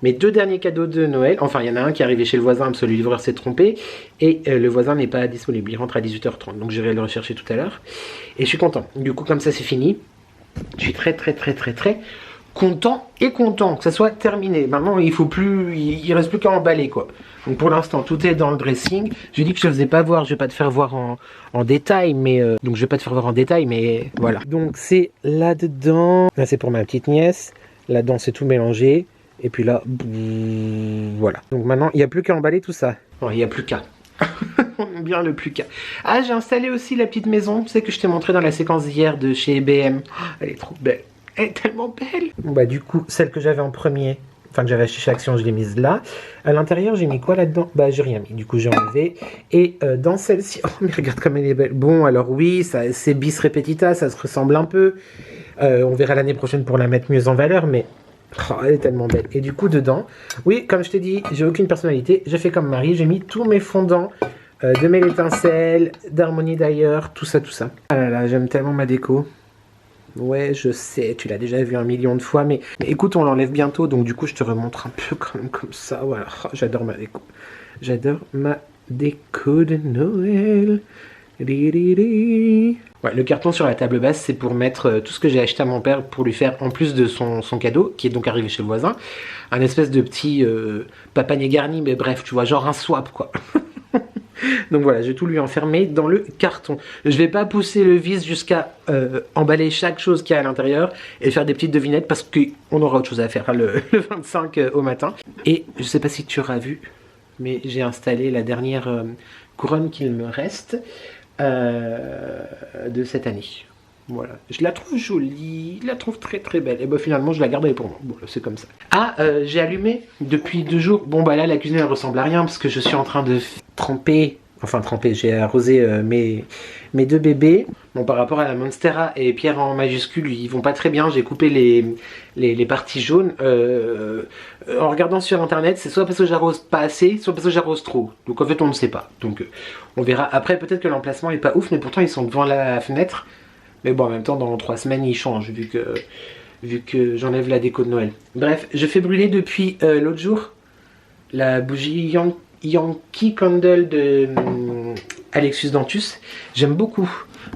mes 2 derniers cadeaux de Noël. Enfin, il y en a un qui est arrivé chez le voisin parce que le livreur s'est trompé. Et le voisin n'est pas disponible. Il rentre à 18h30. Donc, j'irai le rechercher tout à l'heure. Et je suis content. Du coup, comme ça, c'est fini. Je suis très content que ça soit terminé. Maintenant, il reste plus qu'à emballer, quoi. Donc, pour l'instant, tout est dans le dressing. Je dis que je ne faisais pas voir. Je vais pas te faire voir en détail. Mais donc, je vais pas te faire voir en détail. Mais voilà. Donc, c'est là-dedans. Là, c'est pour ma petite nièce. Là-dedans, c'est tout mélangé. Et puis là, voilà. Donc maintenant, il n'y a plus qu'à emballer tout ça. Non, il n'y a plus qu'à. On aime bien le plus qu'à. Ah, j'ai installé aussi la petite maison. Tu sais que je t'ai montré dans la séquence d'hier de chez BM. Elle est trop belle. Elle est tellement belle. Bon, bah du coup, celle que j'avais en premier, enfin que j'avais acheté chez Action, je l'ai mise là. À l'intérieur, j'ai mis quoi là-dedans? Bah, j'ai rien mis. Du coup, j'ai enlevé. Et dans celle-ci... Oh, mais regarde comme elle est belle. Bon, alors oui, c'est bis repetita, ça se ressemble un peu. On verra l'année prochaine pour la mettre mieux en valeur, mais... Oh, elle est tellement belle. Et du coup, dedans, oui, comme je t'ai dit, j'ai aucune personnalité. J'ai fait comme Marie, j'ai mis tous mes fondants de Mêle Étincelle, d'Harmonie d'ailleurs, tout ça. Ah là là, j'aime tellement ma déco. Ouais, je sais, tu l'as déjà vu 1 million de fois, mais écoute, on l'enlève bientôt, donc du coup, je te remontre un peu quand même comme ça. Voilà, oh, j'adore ma déco. J'adore ma déco de Noël. Ouais, le carton sur la table basse, c'est pour mettre tout ce que j'ai acheté à mon père pour lui faire, en plus de son cadeau, qui est donc arrivé chez le voisin, un espèce de petit papanier garni, mais bref, tu vois, genre un swap, quoi. Donc voilà, je vais tout lui enfermer dans le carton. Je vais pas pousser le vis jusqu'à emballer chaque chose qu'il y a à l'intérieur et faire des petites devinettes parce qu'on aura autre chose à faire le 25 au matin. Et je sais pas si tu auras vu, mais j'ai installé la dernière couronne qu'il me reste. De cette année. Voilà. Je la trouve jolie, je la trouve très belle. Et bah finalement je la garderai pour moi. Bon, c'est comme ça. Ah, j'ai allumé depuis 2 jours. Bon bah là la cuisine elle ressemble à rien parce que je suis en train de tremper. Enfin tremper, j'ai arrosé mes 2 bébés. Bon, par rapport à la Monstera et Pierre en majuscule, ils vont pas très bien. J'ai coupé les parties jaunes. En regardant sur internet, c'est soit parce que j'arrose pas assez, soit parce que j'arrose trop. Donc en fait on ne sait pas. Donc on verra. Après peut-être que l'emplacement est pas ouf, mais pourtant ils sont devant la fenêtre. Mais bon, en même temps dans 3 semaines ils changent vu que j'enlève la déco de Noël. Bref, je fais brûler depuis l'autre jour la bougie Yankee Candle de Alexus Dantus. J'aime beaucoup.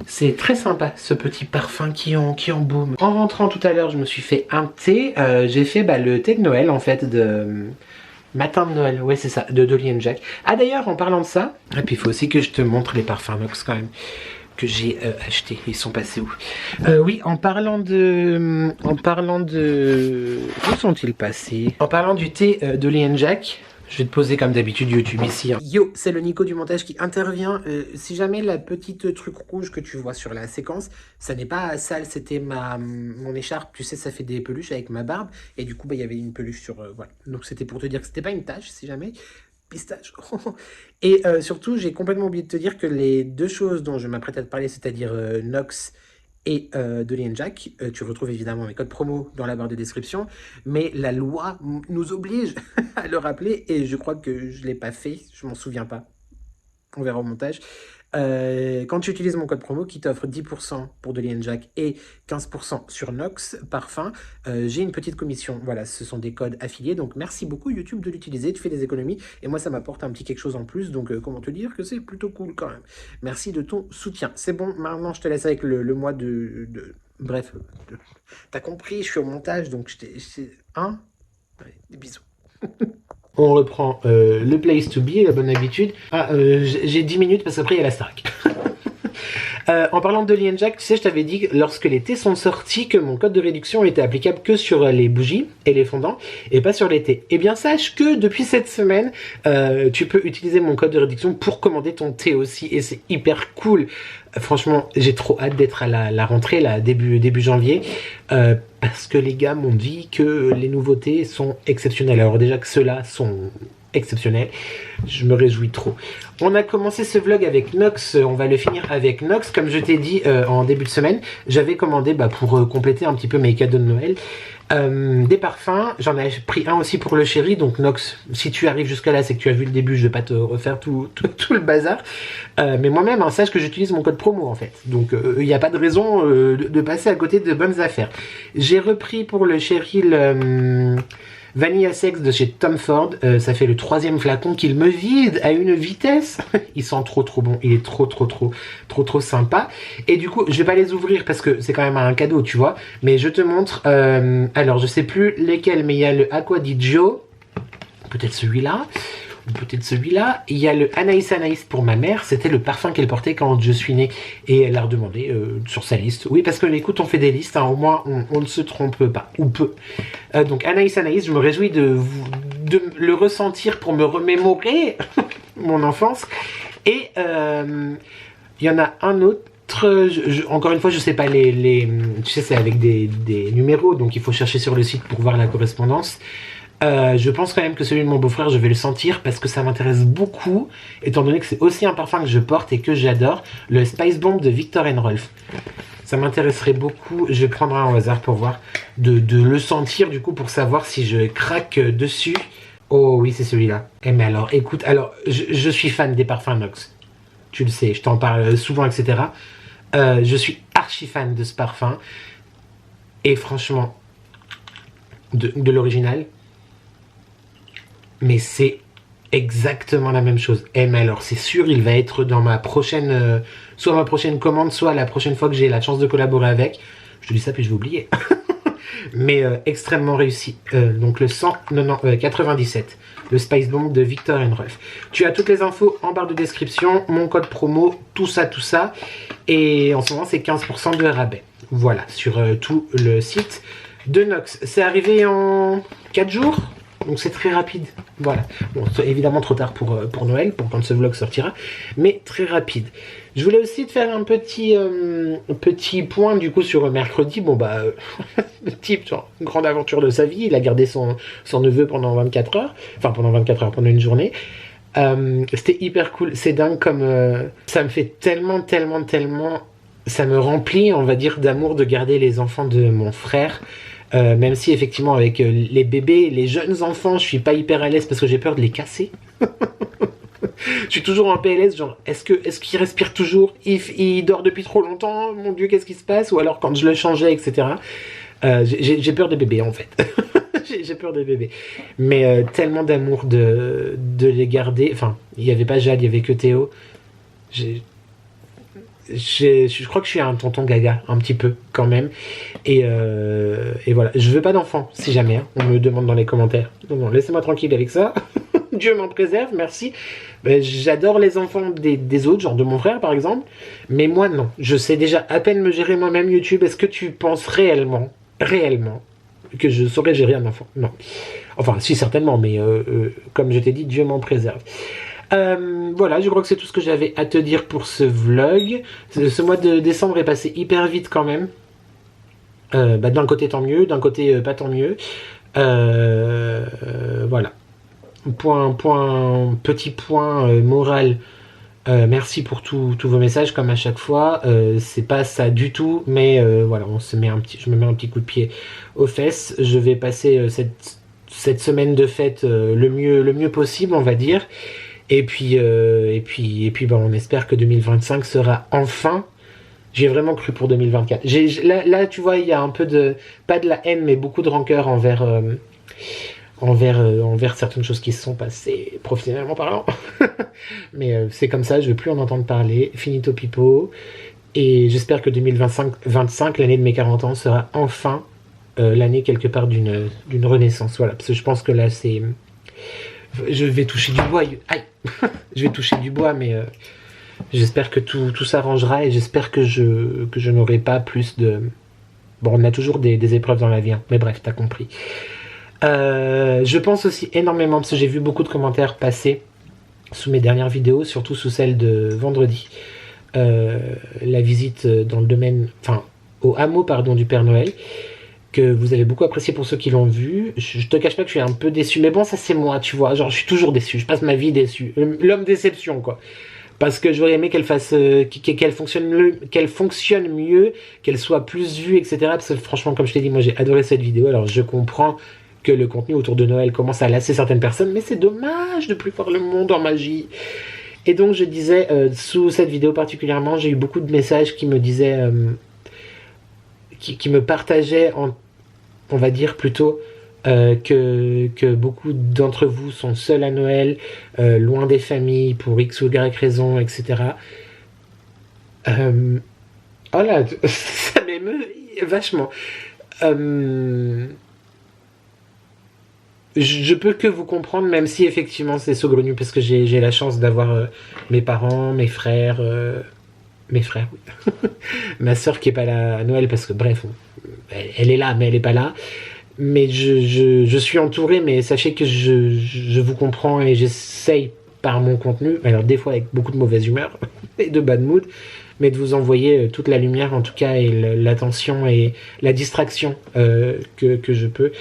C'est très sympa ce petit parfum qui embaume. En rentrant tout à l'heure, je me suis fait un thé. J'ai fait le thé de Noël en fait de matin de Noël. Ouais, c'est ça, de Dolly & Jack. Ah d'ailleurs, en parlant de ça, et puis il faut aussi que je te montre les parfums Nox quand même que j'ai achetés. Ils sont passés où? Oui, en parlant de... Où sont-ils passés? En parlant du thé Dolly & Jack, Je vais te poser comme d'habitude YouTube ici. Yo, c'est le Nico du montage qui intervient. Si jamais la petite truc rouge que tu vois sur la séquence, ça n'est pas sale, c'était mon écharpe. Tu sais, ça fait des peluches avec ma barbe. Et du coup, bah, il y avait une peluche sur... voilà. Donc c'était pour te dire que c'était pas une tache, si jamais. Pistache. Et surtout, j'ai complètement oublié de te dire que les deux choses dont je m'apprête à te parler, c'est-à-dire Nox et Dolly and Jack, tu retrouves évidemment mes codes promo dans la barre de description, mais la loi nous oblige à le rappeler et je crois que je ne l'ai pas fait, je m'en souviens pas, on verra au montage. Quand tu utilises mon code promo qui t'offre 10% pour Dolly and Jack et 15% sur Nox Parfum, j'ai une petite commission. Voilà, ce sont des codes affiliés, donc merci beaucoup YouTube de l'utiliser, tu fais des économies et moi ça m'apporte un petit quelque chose en plus, donc comment te dire que c'est plutôt cool quand même. Merci de ton soutien. C'est bon, maintenant je te laisse avec le mois bref, t'as compris, je suis au montage, donc hein, ouais, des bisous. On reprend le place to be, la bonne habitude. Ah, j'ai 10 minutes parce qu'après il y a la Starac. En parlant de Dolly and Jack, tu sais, je t'avais dit lorsque les thés sont sortis que mon code de réduction était applicable que sur les bougies et les fondants et pas sur les thés. Eh bien, sache que depuis cette semaine, tu peux utiliser mon code de réduction pour commander ton thé aussi et c'est hyper cool. Franchement, j'ai trop hâte d'être à la rentrée, là, début janvier, parce que les gars m'ont dit que les nouveautés sont exceptionnelles. Alors déjà que ceux-là sont exceptionnels, je me réjouis trop. On a commencé ce vlog avec Nox, on va le finir avec Nox. Comme je t'ai dit en début de semaine, j'avais commandé pour compléter un petit peu mes cadeaux de Noël. Des parfums, j'en ai pris un aussi pour le chéri, donc Nox, si tu arrives jusqu'à là, c'est que tu as vu le début, je vais pas te refaire tout le bazar. Mais moi-même, hein, sache que j'utilise mon code promo en fait, donc il n'y a pas de raison de passer à côté de bonnes affaires. J'ai repris pour le chéri le Vanilla Sex de chez Tom Ford, ça fait le 3e flacon qu'il me vide à une vitesse. Il sent trop bon, il est trop sympa. Et du coup, je vais pas les ouvrir parce que c'est quand même un cadeau, tu vois. Mais je te montre, alors je sais plus lesquels, mais il y a le Aqua di Gio, peut-être celui-là. Peut-être celui-là. Il y a le Anaïs pour ma mère. C'était le parfum qu'elle portait quand je suis née. Et elle l'a redemandé sur sa liste. Oui, parce que écoute, on fait des listes. Hein, au moins, on ne se trompe pas. Ou peu. Donc, Anaïs, je me réjouis de le ressentir pour me remémorer mon enfance. Et il y en a un autre. Encore une fois, je sais pas tu sais, c'est avec des numéros. Donc, il faut chercher sur le site pour voir la correspondance. Je pense quand même que celui de mon beau-frère, je vais le sentir parce que ça m'intéresse beaucoup, étant donné que c'est aussi un parfum que je porte et que j'adore, le Spice Bomb de Viktor & Rolf. Ça m'intéresserait beaucoup, je vais prendre un au hasard pour voir, de le sentir du coup pour savoir si je craque dessus. Oh oui, c'est celui-là. Eh mais alors, écoute, je suis fan des parfums Nox. Tu le sais, je t'en parle souvent, etc. Je suis archi fan de ce parfum. Et franchement, de l'original, mais c'est exactement la même chose. Eh mais alors c'est sûr, il va être dans ma prochaine, soit ma prochaine commande, soit la prochaine fois que j'ai la chance de collaborer avec. Je te dis ça puis je vais oublier. Mais extrêmement réussi. Donc le 97, le Spice Bomb de Viktor & Rolf. Tu as toutes les infos en barre de description, mon code promo, tout ça. Et en ce moment c'est 15% de rabais. Voilà, sur tout le site de Nox. C'est arrivé en 4 jours. Donc c'est très rapide, voilà. Bon, c'est évidemment trop tard pour Noël, pour quand ce vlog sortira, mais très rapide. Je voulais aussi te faire un petit point du coup sur mercredi. Bon bah, le type, genre, grande aventure de sa vie, il a gardé son neveu pendant 24 heures, enfin pendant une journée. C'était hyper cool, c'est dingue comme ça me fait tellement, ça me remplit, on va dire, d'amour de garder les enfants de mon frère. Même si effectivement avec les bébés, les jeunes enfants, je suis pas hyper à l'aise parce que j'ai peur de les casser. Je suis toujours en PLS, genre est-ce qu'il respire toujours, il dort depuis trop longtemps, mon Dieu qu'est-ce qui se passe, ou alors quand je le changeais, etc. J'ai peur des bébés en fait. J'ai peur des bébés. Mais tellement d'amour de les garder. Enfin, il n'y avait pas Jade, il n'y avait que Théo. Je crois que je suis un tonton gaga, un petit peu, quand même. Et voilà. Je veux pas d'enfant, si jamais. Hein. On me demande dans les commentaires. Non, laissez-moi tranquille avec ça. Dieu m'en préserve, merci. Ben, j'adore les enfants des autres, genre de mon frère, par exemple. Mais moi, non. Je sais déjà à peine me gérer moi-même YouTube. Est-ce que tu penses réellement, que je saurais gérer un enfant? Non. Enfin, si, certainement, mais comme je t'ai dit, Dieu m'en préserve. Voilà, je crois que c'est tout ce que j'avais à te dire pour ce vlog. Ce mois de décembre est passé hyper vite quand même. D'un côté tant mieux, d'un côté pas tant mieux. Voilà. Petit point moral. Merci pour tous vos messages comme à chaque fois. C'est pas ça du tout, mais voilà, je me mets un petit coup de pied aux fesses. Je vais passer cette semaine de fête le mieux possible, on va dire. Et puis on espère que 2025 sera enfin. J'ai vraiment cru pour 2024. Là, tu vois, il y a un peu pas de la haine, mais beaucoup de rancœur envers certaines choses qui se sont passées, professionnellement parlant. Mais c'est comme ça, je ne veux plus en entendre parler. Finito pipo. Et j'espère que 2025, l'année de mes 40 ans, sera enfin l'année quelque part d'une renaissance. Voilà, parce que je pense que là, c'est... Je vais toucher du bois. Aïe. Je vais toucher du bois, mais... J'espère que tout s'arrangera et j'espère que je n'aurai pas plus de... Bon, on a toujours des épreuves dans la vie, hein, mais bref, t'as compris. Je pense aussi énormément, parce que j'ai vu beaucoup de commentaires passer sous mes dernières vidéos, surtout sous celle de vendredi. La visite dans le domaine... Enfin, au hameau, pardon, du Père Noël, que vous avez beaucoup apprécié pour ceux qui l'ont vu. Je te cache pas que je suis un peu déçu, mais bon, ça c'est moi, tu vois. Genre, je suis toujours déçu, je passe ma vie déçu. L'homme déception, quoi. Parce que j'aurais aimé qu'elle fonctionne mieux, qu'elle soit plus vue, etc. Parce que franchement, comme je t'ai dit, moi j'ai adoré cette vidéo. Alors je comprends que le contenu autour de Noël commence à lasser certaines personnes, mais c'est dommage de plus voir le monde en magie. Et donc je disais, sous cette vidéo particulièrement, j'ai eu beaucoup de messages qui me disaient, qui me partageaient, on va dire plutôt, que beaucoup d'entre vous sont seuls à Noël, loin des familles, pour X ou Y raison, etc. Oh là, ça m'émeut vachement. Je peux que vous comprendre, même si effectivement c'est saugrenu, parce que j'ai la chance d'avoir mes parents, mes frères, oui. Ma soeur qui est pas là à Noël, parce que bref, elle est là, mais elle est pas là. Mais je suis entouré, mais sachez que je vous comprends et j'essaye par mon contenu, alors des fois avec beaucoup de mauvaise humeur et de bad mood, mais de vous envoyer toute la lumière en tout cas, et l'attention et la distraction que je peux.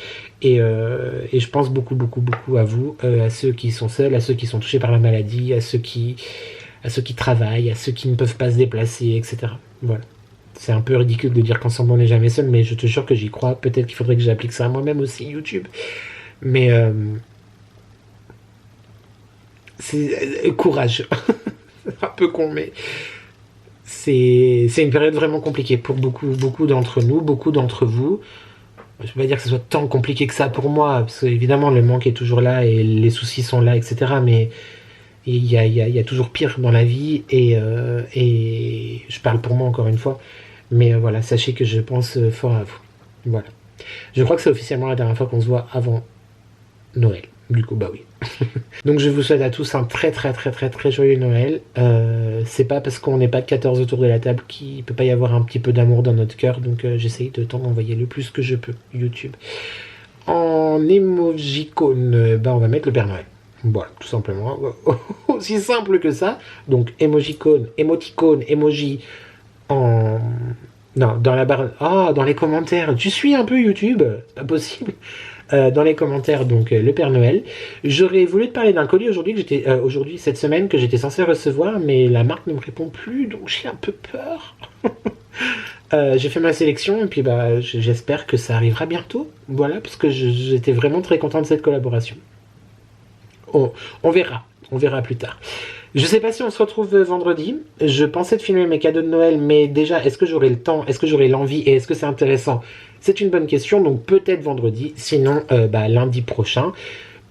Et je pense beaucoup à vous, à ceux qui sont seuls, à ceux qui sont touchés par la maladie, à ceux qui travaillent, à ceux qui ne peuvent pas se déplacer, etc. Voilà. C'est un peu ridicule de dire qu'ensemble on n'est jamais seul, mais je te jure que j'y crois. Peut-être qu'il faudrait que j'applique ça à moi-même aussi, YouTube. Mais c'est courage. Un peu con, mais c'est une période vraiment compliquée pour beaucoup d'entre nous, beaucoup d'entre vous. Je ne peux pas dire que ce soit tant compliqué que ça pour moi, parce qu'évidemment le manque est toujours là et les soucis sont là, etc. Mais il y a toujours pire dans la vie, et je parle pour moi encore une fois. Mais voilà, sachez que je pense fort à vous. Voilà. Je crois que c'est officiellement la dernière fois qu'on se voit avant Noël. Du coup, bah oui. Donc je vous souhaite à tous un très joyeux Noël. C'est pas parce qu'on n'est pas 14 autour de la table qu'il peut pas y avoir un petit peu d'amour dans notre cœur. Donc j'essaye de t'en envoyer le plus que je peux, YouTube. En emojicône, on va mettre le Père Noël. Voilà, tout simplement. Aussi simple que ça. Donc emojicône, émoticône, emoji en... Non, dans la barre... Ah, dans les commentaires. Tu suis un peu YouTube? C'est pas possible. Dans les commentaires, donc le Père Noël. J'aurais voulu te parler d'un colis aujourd'hui, cette semaine, que j'étais censé recevoir, mais la marque ne me répond plus, donc j'ai un peu peur. J'ai fait ma sélection, et puis j'espère que ça arrivera bientôt. Voilà, parce que j'étais vraiment très content de cette collaboration. On verra plus tard. Je sais pas si on se retrouve vendredi. Je pensais de filmer mes cadeaux de Noël, mais déjà, est-ce que j'aurai le temps? Est-ce que j'aurai l'envie? Et est-ce que c'est intéressant? C'est une bonne question, donc peut-être vendredi, sinon lundi prochain,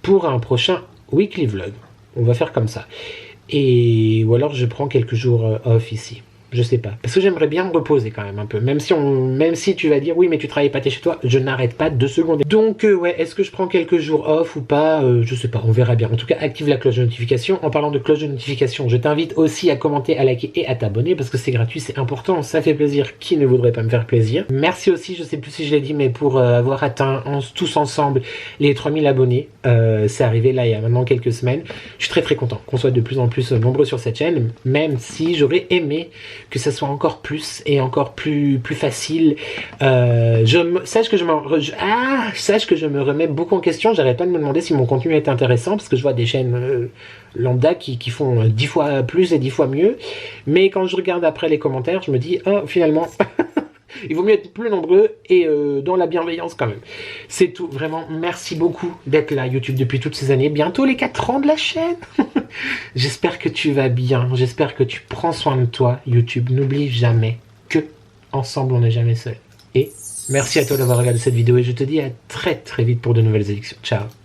pour un prochain weekly vlog. On va faire comme ça. Ou alors je prends quelques jours off ici. Je sais pas. Parce que j'aimerais bien me reposer quand même un peu. Même si tu vas dire oui mais tu travailles pas, t'es chez toi, je n'arrête pas 2 secondes. Donc ouais, est-ce que je prends quelques jours off ou pas? Je sais pas, on verra bien. En tout cas, active la cloche de notification. En parlant de cloche de notification, je t'invite aussi à commenter, à liker et à t'abonner parce que c'est gratuit, c'est important, ça fait plaisir. Qui ne voudrait pas me faire plaisir? Merci aussi, je sais plus si je l'ai dit, mais pour avoir atteint tous ensemble les 3000 abonnés. C'est arrivé là il y a maintenant quelques semaines. Je suis très content qu'on soit de plus en plus nombreux sur cette chaîne, même si j'aurais aimé que ça soit encore plus et encore plus facile. Sache que je me remets beaucoup en question. J'arrête pas de me demander si mon contenu est intéressant parce que je vois des chaînes lambda qui font 10 fois plus et 10 fois mieux. Mais quand je regarde après les commentaires, je me dis oh, finalement il vaut mieux être plus nombreux et dans la bienveillance quand même. C'est tout, vraiment, merci beaucoup d'être là YouTube depuis toutes ces années, bientôt les 4 ans de la chaîne. J'espère que tu vas bien, j'espère que tu prends soin de toi YouTube, n'oublie jamais que ensemble on n'est jamais seul. Et merci à toi d'avoir regardé cette vidéo et je te dis à très vite pour de nouvelles élections. Ciao.